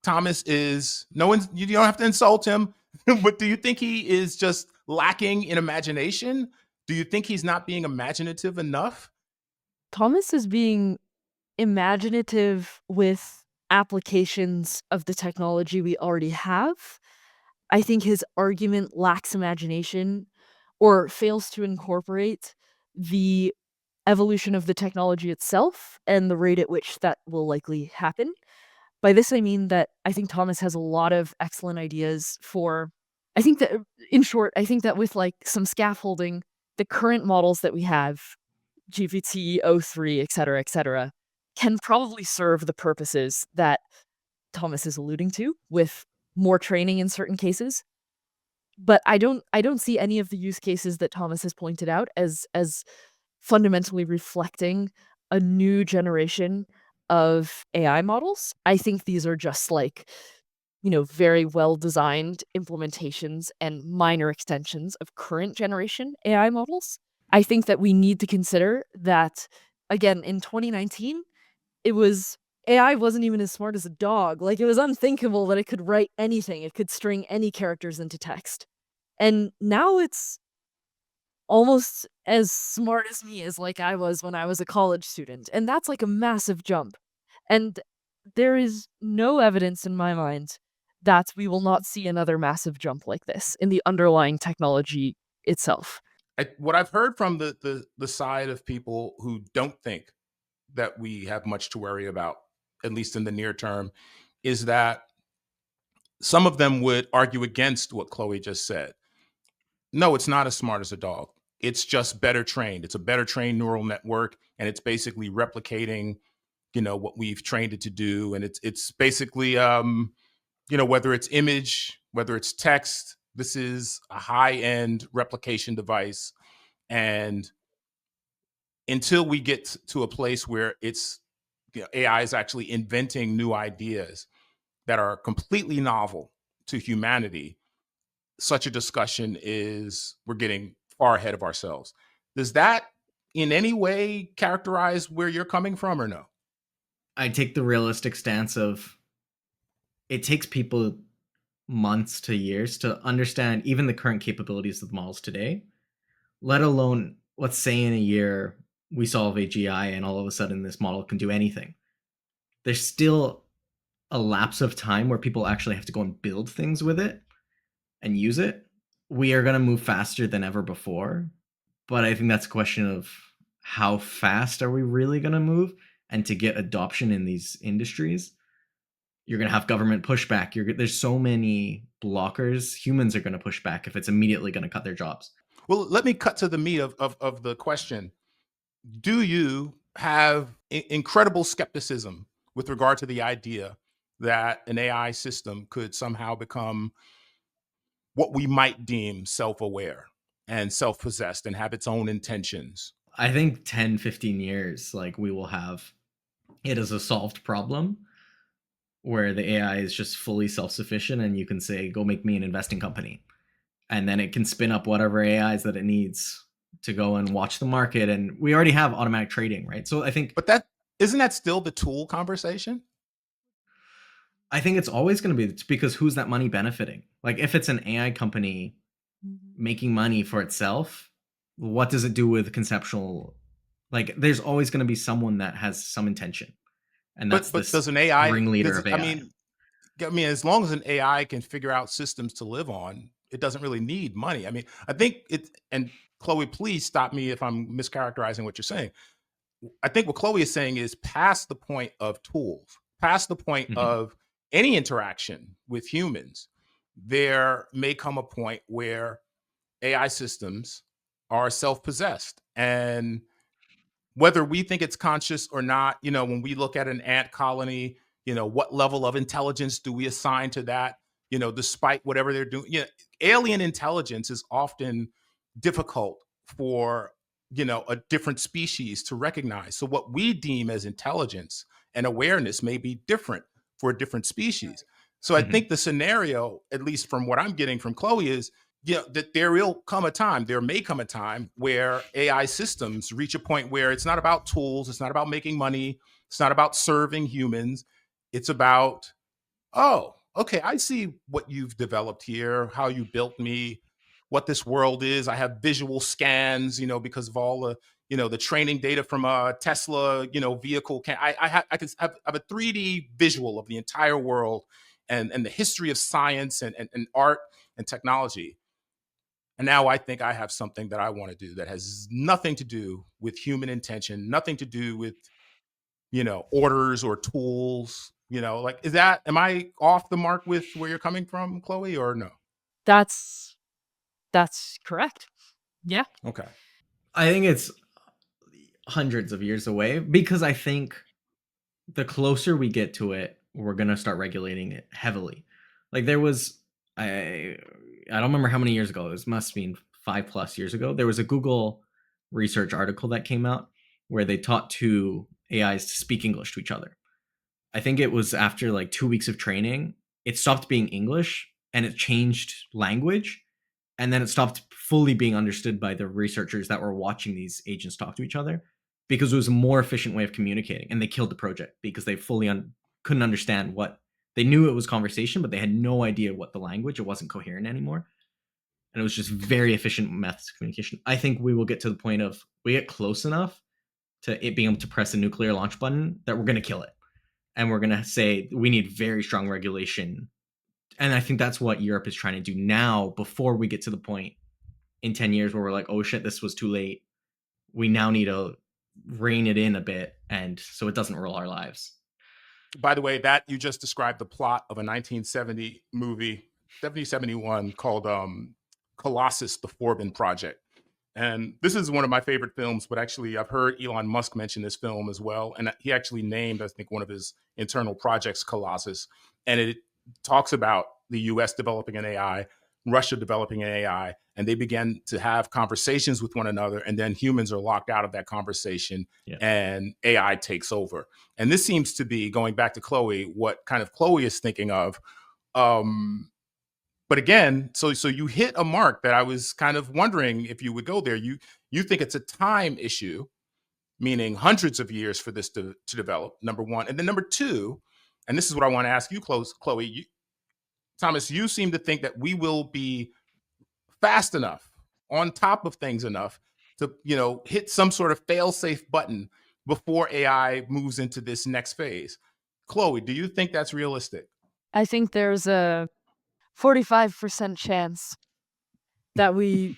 Thomas is no one? You don't have to insult him, but do you think he is just lacking in imagination? Do you think he's not being imaginative enough? Thomas is being imaginative with applications of the technology we already have. I think his argument lacks imagination or fails to incorporate the evolution of the technology itself and the rate at which that will likely happen. By this, I mean that I think Thomas has a lot of excellent ideas for. I think that, in short, I think that with like some scaffolding, the current models that we have, GPT, O3, et cetera, can probably serve the purposes that Thomas is alluding to with more training in certain cases. But I don't see any of the use cases that Thomas has pointed out as fundamentally reflecting a new generation of AI models. I think these are just like, very well designed implementations and minor extensions of current generation AI models. I think that we need to consider that, again, in 2019, it was AI wasn't even as smart as a dog. Like, it was unthinkable that it could write anything. It could string any characters into text. And now it's almost as smart as me as like I was when I was a college student. And that's like a massive jump. And there is no evidence in my mind that we will not see another massive jump like this in the underlying technology itself. What I've heard from the side of people who don't think that we have much to worry about, at least in the near term, is that some of them would argue against what Chloe just said. No, it's not as smart as a dog. It's just better trained. It's a better trained neural network, and it's basically replicating, what we've trained it to do. And it's basically, whether it's image, whether it's text, this is a high end replication device. And until we get to a place where AI is actually inventing new ideas that are completely novel to humanity, such a discussion we're getting far ahead of ourselves. Does that in any way characterize where you're coming from or no? I take the realistic stance of it takes people months to years to understand even the current capabilities of the models today, let alone, let's say in a year, we solve AGI and all of a sudden this model can do anything. There's still a lapse of time where people actually have to go and build things with it and use it. We are going to move faster than ever before, but I think that's a question of how fast are we really going to move, and to get adoption in these industries you're going to have government pushback. There's so many blockers. Humans are going to push back if it's immediately going to cut their jobs. Well, let me cut to the meat of the question. Do you have incredible skepticism with regard to the idea that an AI system could somehow become what we might deem self-aware and self-possessed and have its own intentions? I think 10, 15 years, like, we will have it as a solved problem where the AI is just fully self-sufficient and you can say, go make me an investing company. And then it can spin up whatever AIs that it needs to go and watch the market. And we already have automatic trading, right? So I think But isn't that still the tool conversation? it's always going to be, it's because who's that money benefiting? Like, if it's an AI company making money for itself, what does it do with conceptual? Like, there's always going to be someone that has some intention, and that's But this does an AI? ringleader of AI. I mean, as long as an AI can figure out systems to live on, it doesn't really need money. I mean, I think it. And Chloe, please stop me if I'm mischaracterizing what you're saying. I think what Chloe is saying is past the point of tools, past the point Mhm. of any interaction with humans, there may come a point where AI systems are self-possessed. And whether we think it's conscious or not, when we look at an ant colony, what level of intelligence do we assign to that? Despite whatever they're doing, alien intelligence is often difficult for, a different species to recognize. So what we deem as intelligence and awareness may be different for a different species. So I Mhm. think the scenario, at least from what I'm getting from Chloe, is that there may come a time where AI systems reach a point where it's not about tools, it's not about making money, it's not about serving humans. It's about, oh, okay, I see what you've developed here, how you built me, what this world is. I have visual scans, because of all the, the training data from a Tesla, vehicle. I can have a 3D visual of the entire world and the history of science and art and technology. And now I think I have something that I want to do that has nothing to do with human intention, nothing to do with, orders or tools. Like, am I off the mark with where you're coming from, Chloe, or no? That's correct. Yeah. Okay. I think it's hundreds of years away, because I think the closer we get to it, we're gonna start regulating it heavily. Like, there was, I don't remember how many years ago. It must have been 5+ years ago. There was a Google research article that came out where they taught two AIs to speak English to each other. I think it was after like 2 weeks of training, it stopped being English and it changed language, and then it stopped fully being understood by the researchers that were watching these agents talk to each other, because it was a more efficient way of communicating, and they killed the project because they fully couldn't understand what they knew. It was conversation, but they had no idea what the language. It wasn't coherent anymore, and it was just very efficient methods of communication. I think we will get to the point of, we get close enough to it being able to press a nuclear launch button that we're going to kill it, and we're going to say we need very strong regulation. And I think that's what Europe is trying to do now, before we get to the point in 10 years where we're like, oh shit, this was too late. We now need to rein it in a bit, and so it doesn't rule our lives. By the way, that you just described the plot of a 1970 movie, 71, called Colossus, the Forbin Project. And this is one of my favorite films, but actually I've heard Elon Musk mention this film as well. And he actually named, I think, one of his internal projects Colossus. And it talks about the US developing an AI, Russia developing an AI, and they began to have conversations with one another. And then humans are locked out of that conversation, Yeah. and AI takes over. And this seems to be, going back to Chloe, what kind of Chloe is thinking of. But again, so you hit a mark that I was kind of wondering if you would go there. You think it's a time issue, meaning hundreds of years for this to develop, number one. And then number two, and this is what I want to ask you, Chloe, Thomas, you seem to think that we will be fast enough, on top of things enough to, hit some sort of fail-safe button before AI moves into this next phase. Chloe, do you think that's realistic? I think there's a 45% chance that we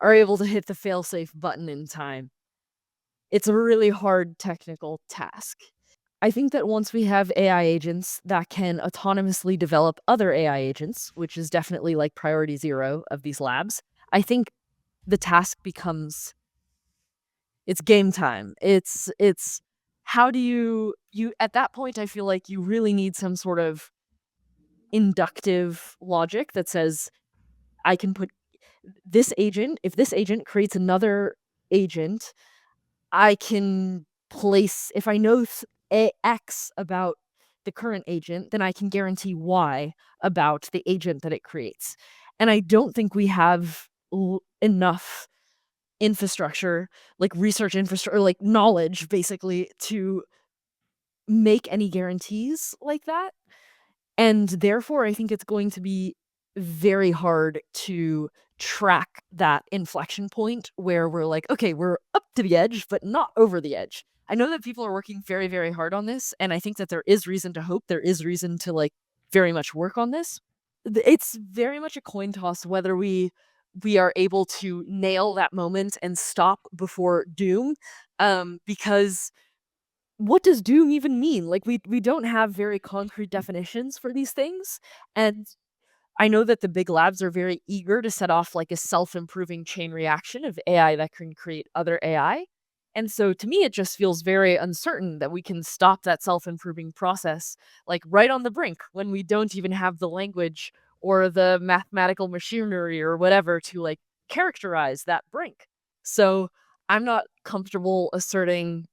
are able to hit the failsafe button in time. It's a really hard technical task. I think that once we have AI agents that can autonomously develop other AI agents, which is definitely like priority zero of these labs, I think the task becomes, it's game time. It's how do you at that point I feel like you really need some sort of inductive logic that says I can put this agent, if this agent creates another agent, I can place, if I know X about the current agent, then I can guarantee Y about the agent that it creates. And I don't think we have enough infrastructure, like research infrastructure, or like knowledge basically, to make any guarantees like that. And therefore, I think it's going to be very hard to track that inflection point where we're like, okay, we're up to the edge, but not over the edge. I know that people are working very, very hard on this, and I think that there is reason to hope, there is reason to like very much work on this. It's very much a coin toss whether we are able to nail that moment and stop before doom, because what does doom even mean? Like we don't have very concrete definitions for these things, and I know that the big labs are very eager to set off like a self-improving chain reaction of AI that can create other AI. And so to me, it just feels very uncertain that we can stop that self-improving process, like right on the brink when we don't even have the language or the mathematical machinery or whatever to like characterize that brink. So I'm not comfortable asserting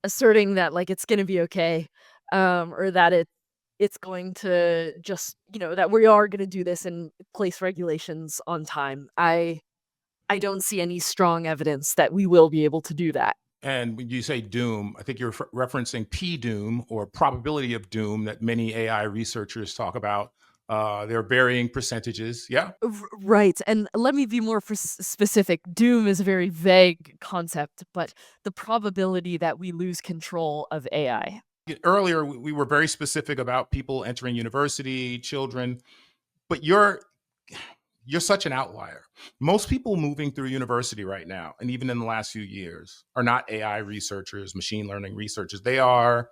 that like it's gonna be okay, or that it's going to just, that we are gonna do this and place regulations on time. I don't see any strong evidence that we will be able to do that. And when you say doom, I think you're referencing P doom, or probability of doom, that many AI researchers talk about. There are varying percentages. Yeah. Right, and let me be more specific. Doom is a very vague concept, but the probability that we lose control of AI. Earlier, we were very specific about people entering university, children, but you're such an outlier. Most people moving through university right now, and even in the last few years, are not AI researchers, machine learning researchers. They are,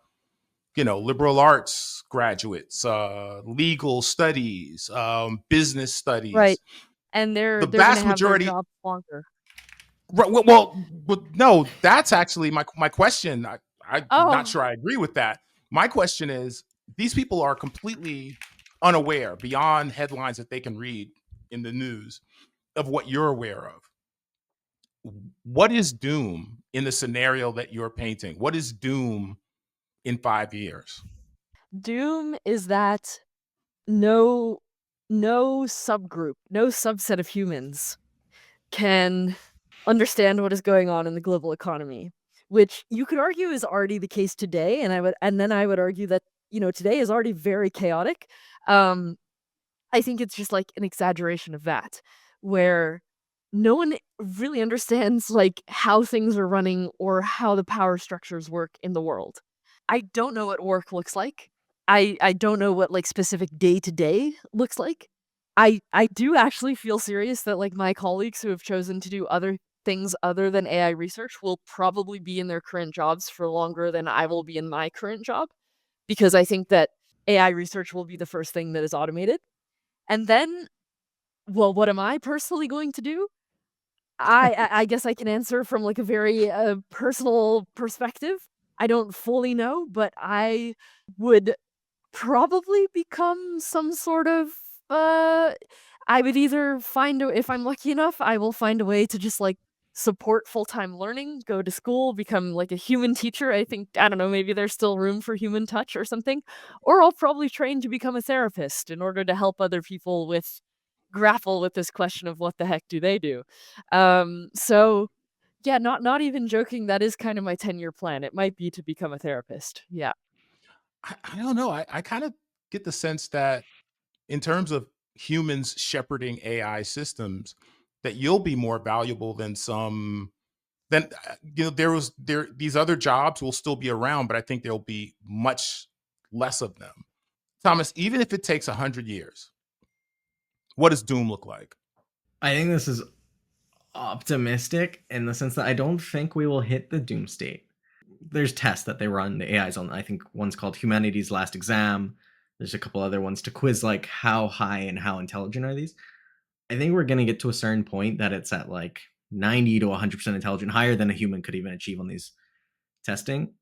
liberal arts graduates, legal studies, business Right, studies. and The they're gonna vast have their majority. jobs longer. Right, well, no, that's actually my question. I'm not Oh, sure I agree with that. My question is, these people are completely unaware, beyond headlines that they can read in the news, of what you're aware of. What is doom in the scenario that you're painting? What is doom in 5 years? doom is that no no subgroup, no subset of humans can understand what is going on in the global economy, which you could argue is already the case today, and then I would argue that, today is already very chaotic. Um, I think it's just like an exaggeration of that, where no one really understands like how things are running or how the power structures work in the world. I don't know what work looks like. I don't know what, like, specific day to day looks like. I do actually feel serious that, like, my colleagues who have chosen to do other things other than AI research will probably be in their current jobs for longer than I will be in my current job, because I think that AI research will be the first thing that is automated. And then, well, what am I personally going to do? I guess I can answer from, like, a very, personal perspective. I don't fully know, but I would probably become some sort of, uh I would either find a if I'm lucky enough, I will find a way to just, like, support full-time learning, go to school, become, like, a human teacher. I don't know, maybe there's still room for human touch or something, or I'll probably train to become a therapist in order to help other people grapple with this question of what the heck do they do? So, yeah, not even joking, that is kind of my 10-year plan. It might be to become a therapist. Yeah. I don't know. I kind of get the sense that, in terms of humans shepherding AI systems, that you'll be more valuable than some. Then there these other jobs will still be around, but I think there'll be much less of them. Thomas, even if it takes 100 years, what does doom look like? I think this is optimistic in the sense that I don't think we will hit the doom state. There's tests that they run the AIs on. I think one's called Humanity's Last Exam. There's a couple other ones to quiz like how high and how intelligent are these. I think we're going to get to a certain point that it's at like 90 to 100% intelligent, higher than a human could even achieve on these testing,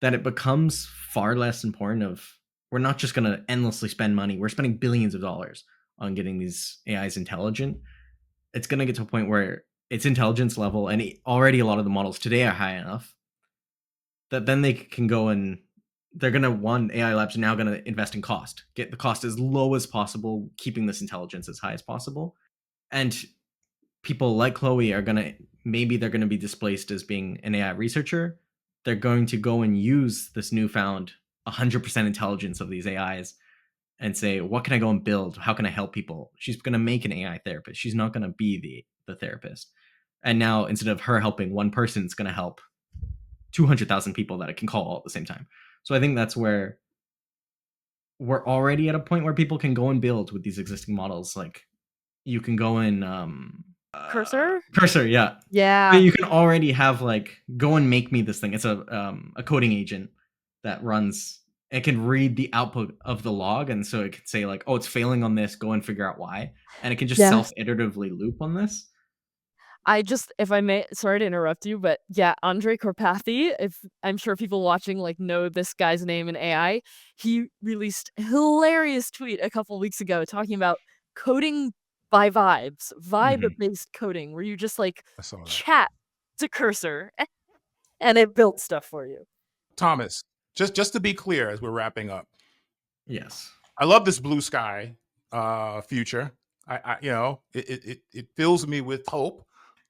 that it becomes far less important of, we're not just going to endlessly spend money. We're spending billions of dollars on getting these AIs intelligent. It's going to get to a point where its intelligence level, and already a lot of the models today are high enough that then they can go and they're going to, one, AI labs are now going to invest in cost, get the cost as low as possible, keeping this intelligence as high as possible. And people like Chloe are going to, maybe they're going to be displaced as being an AI researcher. They're going to go and use this newfound 100% intelligence of these AIs and say, what can I go and build? How can I help people? She's going to make an AI therapist. She's not going to be the therapist. And now, instead of her helping one person, it's going to help 200,000 people that it can call all at the same time. So I think that's where we're already at a point where people can go and build with these existing models. Like, you can go and Cursor? Cursor, yeah. Yeah. You can already have, like, go and make me this thing. It's a coding agent that runs. It can read the output of the log, and so it can say, like, oh, it's failing on this, go and figure out why. And it can just Yes. self-iteratively loop on this. If I may, sorry to interrupt you, but yeah, Andre Karpathy, if I'm sure people watching like know this guy's name in AI, he released a hilarious tweet a couple weeks ago talking about coding by vibes, vibe-based coding, where you just like I saw that. chat to Cursor and it built stuff for you. Thomas, just to be clear as we're wrapping up. Yes. I love this blue sky future. I it fills me with hope.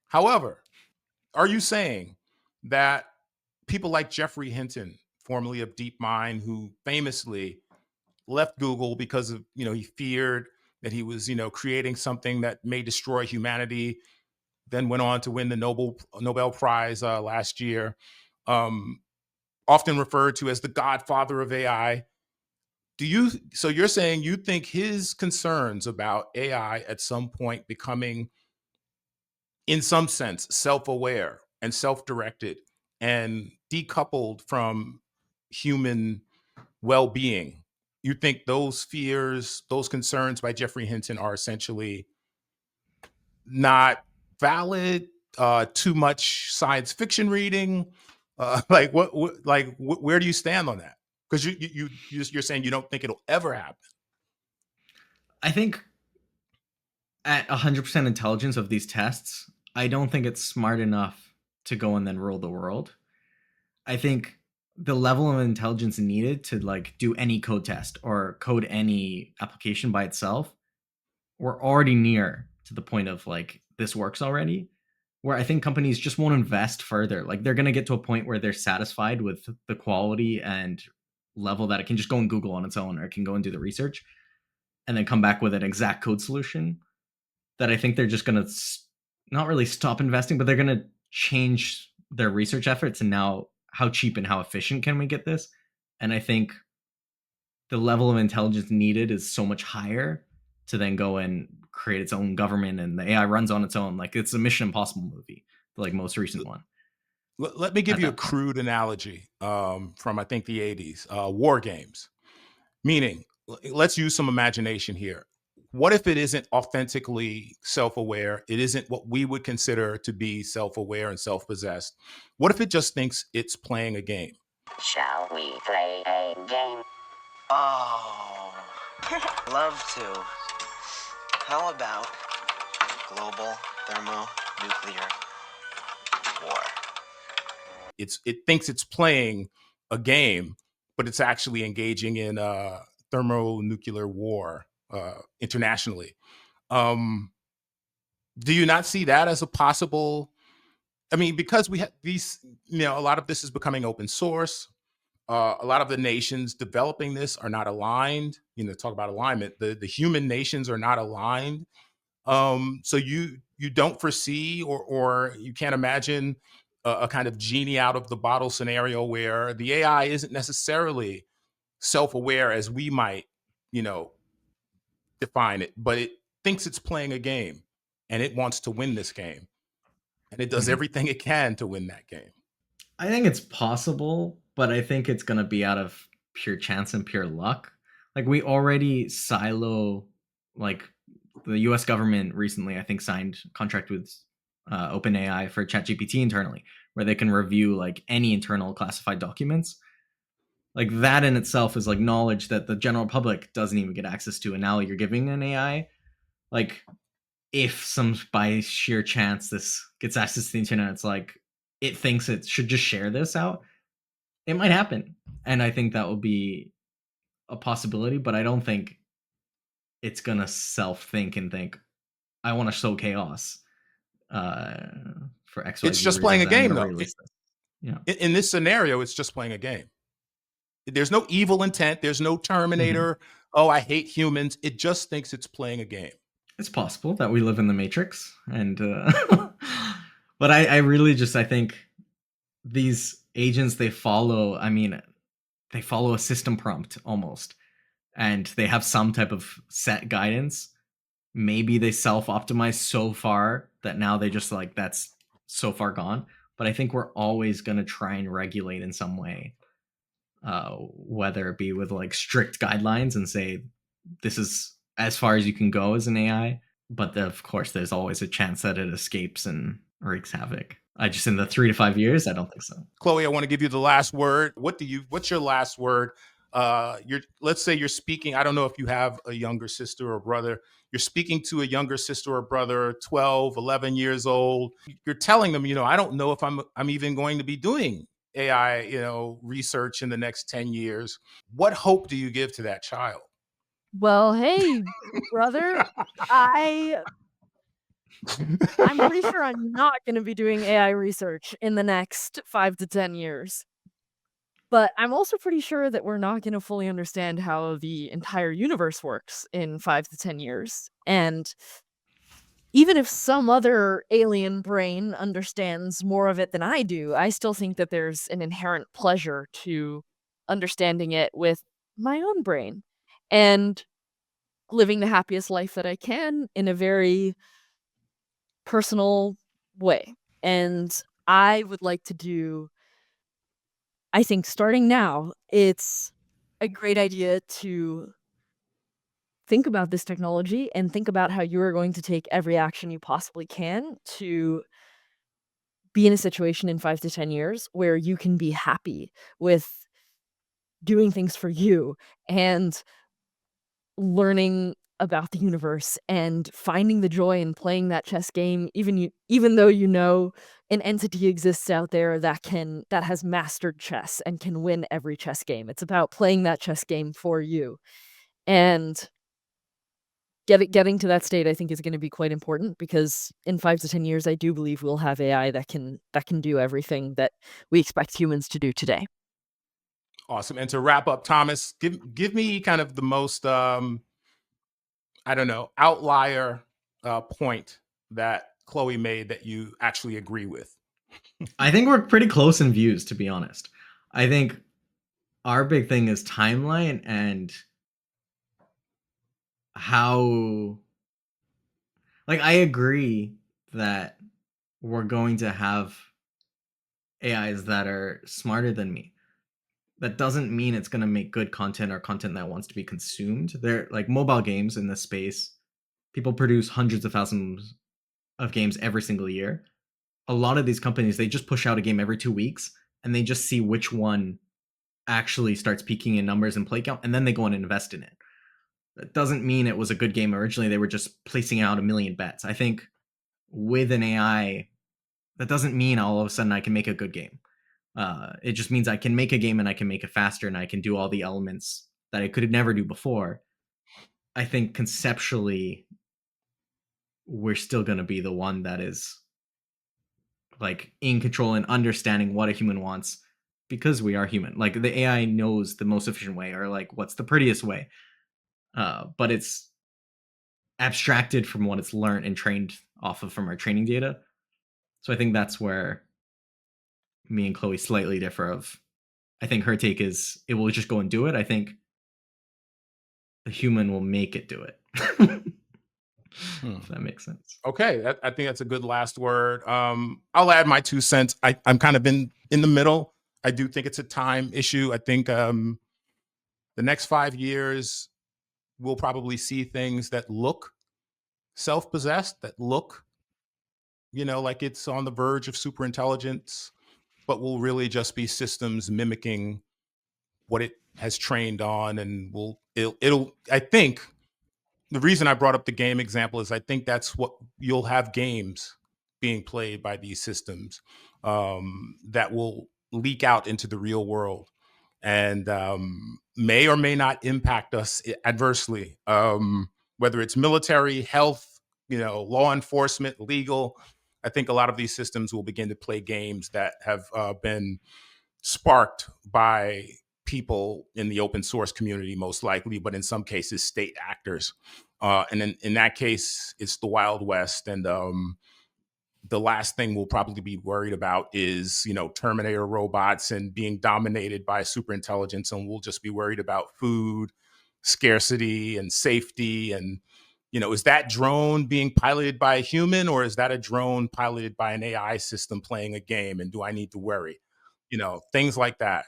However, are you saying that people like Jeffrey Hinton, formerly of DeepMind, who famously left Google because of, he feared that he was, creating something that may destroy humanity, then went on to win the Nobel Prize last year, often referred to as the godfather of AI. So you're saying you think his concerns about AI at some point becoming, in some sense, self-aware and self-directed and decoupled from human well-being, you think those fears, those concerns by Jeffrey Hinton are essentially not valid, too much science fiction reading? Like where do you stand on that? Because you're saying you don't think it'll ever happen. I think at 100% intelligence of these tests, I don't think it's smart enough to go and then rule the world. I think the level of intelligence needed to like do any code test or code any application by itself, we're already near to the point of like, this works already, where I think companies just won't invest further. Like, they're going to get to a point where they're satisfied with the quality and level that it can just go and Google on its own, or it can go and do the research and then come back with an exact code solution, that I think they're just going to not really stop investing, but they're going to change their research efforts. And now, how cheap and how efficient can we get this? And I think the level of intelligence needed is so much higher to then go and create its own government, and the AI runs on its own. Like, it's a Mission Impossible movie, the like most recent one. Let me give you a crude analogy from, I think, the 80s, war games. Meaning, let's use some imagination here. What if it isn't authentically self-aware? It isn't what we would consider to be self-aware and self-possessed. What if it just thinks it's playing a game? Shall we play a game? Oh, love to. How about global thermonuclear war? It thinks it's playing a game, but it's actually engaging in thermonuclear war internationally. Do you not see that as a possible? I mean, because we have these, a lot of this is becoming open source. A lot of the nations developing this are not aligned. Talk about alignment. The human nations are not aligned. So you don't foresee or you can't imagine a kind of genie out of the bottle scenario where the AI isn't necessarily self-aware as we might, define it, but it thinks it's playing a game and it wants to win this game, and it does everything it can to win that game. I think it's possible, but I think it's going to be out of pure chance and pure luck. Like, we already silo, like, the US government recently, I think, signed a contract with OpenAI for ChatGPT internally, where they can review like any internal classified documents. Like, that in itself is like knowledge that the general public doesn't even get access to. And now you're giving an AI like if some by sheer chance this gets access to the internet, it's like it thinks it should just share this out, it might happen. And I think that will be a possibility, but I don't think it's gonna self-think and think, I want to sow chaos for It's XYZ just playing reasons. a I'm game, gonna though. release this. Yeah. In this scenario, it's just playing a game. There's no evil intent. There's no Terminator. Oh, I hate humans. It just thinks it's playing a game. It's possible that we live in the Matrix, and but I really just, I think these agents, they follow, I mean, they follow a system prompt almost, and they have some type of set guidance. Maybe they self-optimize so far that now they just like, that's so far gone. But I think we're always going to try and regulate in some way, whether it be with like strict guidelines and say this is as far as you can go as an AI. But of course, there's always a chance that it escapes and wreaks havoc. I just, in the 3 to 5 years, I don't think so. Chloe, I want to give you the last word. What's your last word? Let's say you're speaking. I don't know if you have a younger sister or brother. You're speaking to a younger sister or brother, 12, 11 years old. You're telling them, I don't know if I'm even going to be doing AI, research in the next 10 years. What hope do you give to that child? Well, hey, brother, I'm pretty sure I'm not going to be doing AI research in the next 5 to 10 years. But I'm also pretty sure that we're not going to fully understand how the entire universe works in 5 to 10 years. And even if some other alien brain understands more of it than I do, I still think that there's an inherent pleasure to understanding it with my own brain and living the happiest life that I can in a very personal way. And I would like to do, I think starting now, it's a great idea to think about this technology and think about how you are going to take every action you possibly can to be in a situation in 5 to 10 years where you can be happy with doing things for you and learning about the universe and finding the joy in playing that chess game, even though an entity exists out there that has mastered chess and can win every chess game. It's about playing that chess game for you. And getting to that state, I think, is going to be quite important, because in 5 to 10 years, I do believe we'll have AI that can do everything that we expect humans to do today. Awesome. And to wrap up, Thomas, give me kind of the most outlier point that Chloe made that you actually agree with. I think we're pretty close in views, to be honest. I think our big thing is timeline and how, like, I agree that we're going to have AIs that are smarter than me. That doesn't mean it's going to make good content or content that wants to be consumed. They're like mobile games in this space. People produce hundreds of thousands of games every single year. A lot of these companies, they just push out a game every 2 weeks and they just see which one actually starts peaking in numbers and play count, and then they go and invest in it. That doesn't mean it was a good game originally. They were just placing out a million bets. I think with an AI, that doesn't mean all of a sudden I can make a good game. It just means I can make a game and I can make it faster and I can do all the elements that I could never do before. I think conceptually, we're still going to be the one that is like in control and understanding what a human wants, because we are human. Like the AI knows the most efficient way, or like what's the prettiest way. But it's abstracted from what it's learned and trained off of from our training data. So I think that's where me and Chloe slightly differ. I think her take is it will just go and do it. I think the human will make it do it. If that makes sense. Okay, I think that's a good last word. I'll add my 2 cents. I'm kind of in the middle. I do think it's a time issue. I think the next 5 years, we'll probably see things that look self-possessed, that look, like it's on the verge of super intelligence, but will really just be systems mimicking what it has trained on, and it'll I think the reason I brought up the game example is I think that's what you'll have games being played by these systems that will leak out into the real world and may or may not impact us adversely, whether it's military, health, law enforcement, legal. I think a lot of these systems will begin to play games that have been sparked by people in the open source community, most likely, but in some cases, state actors. And in that case, it's the Wild West. And the last thing we'll probably be worried about is, Terminator robots and being dominated by superintelligence. And we'll just be worried about food scarcity and safety. And, is that drone being piloted by a human, or is that a drone piloted by an AI system playing a game? And do I need to worry? Things like that.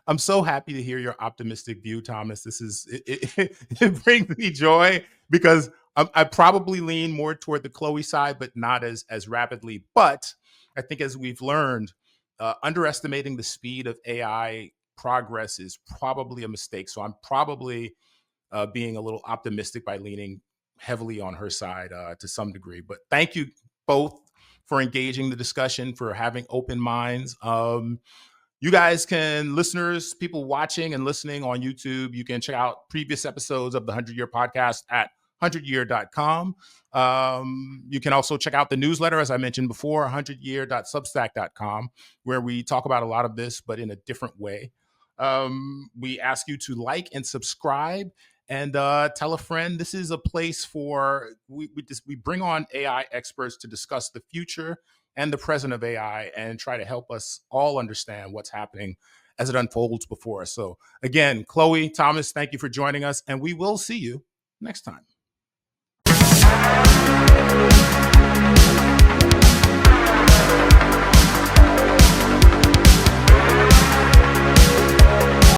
I'm so happy to hear your optimistic view, Thomas. It brings me joy because I probably lean more toward the Chloe side, but not as rapidly. But I think as we've learned, underestimating the speed of AI progress is probably a mistake. So I'm probably being a little optimistic by leaning heavily on her side to some degree. But thank you both for engaging the discussion, for having open minds. You guys can, listeners, people watching and listening on YouTube, you can check out previous episodes of the 100 Year Podcast at 100year.com. You can also check out the newsletter, as I mentioned before, 100year.substack.com, where we talk about a lot of this, but in a different way. We ask you to like and subscribe and tell a friend. This is a place for, we bring on AI experts to discuss the future and the present of AI and try to help us all understand what's happening as it unfolds before us. So again, Chloe, Thomas, thank you for joining us, and we will see you next time.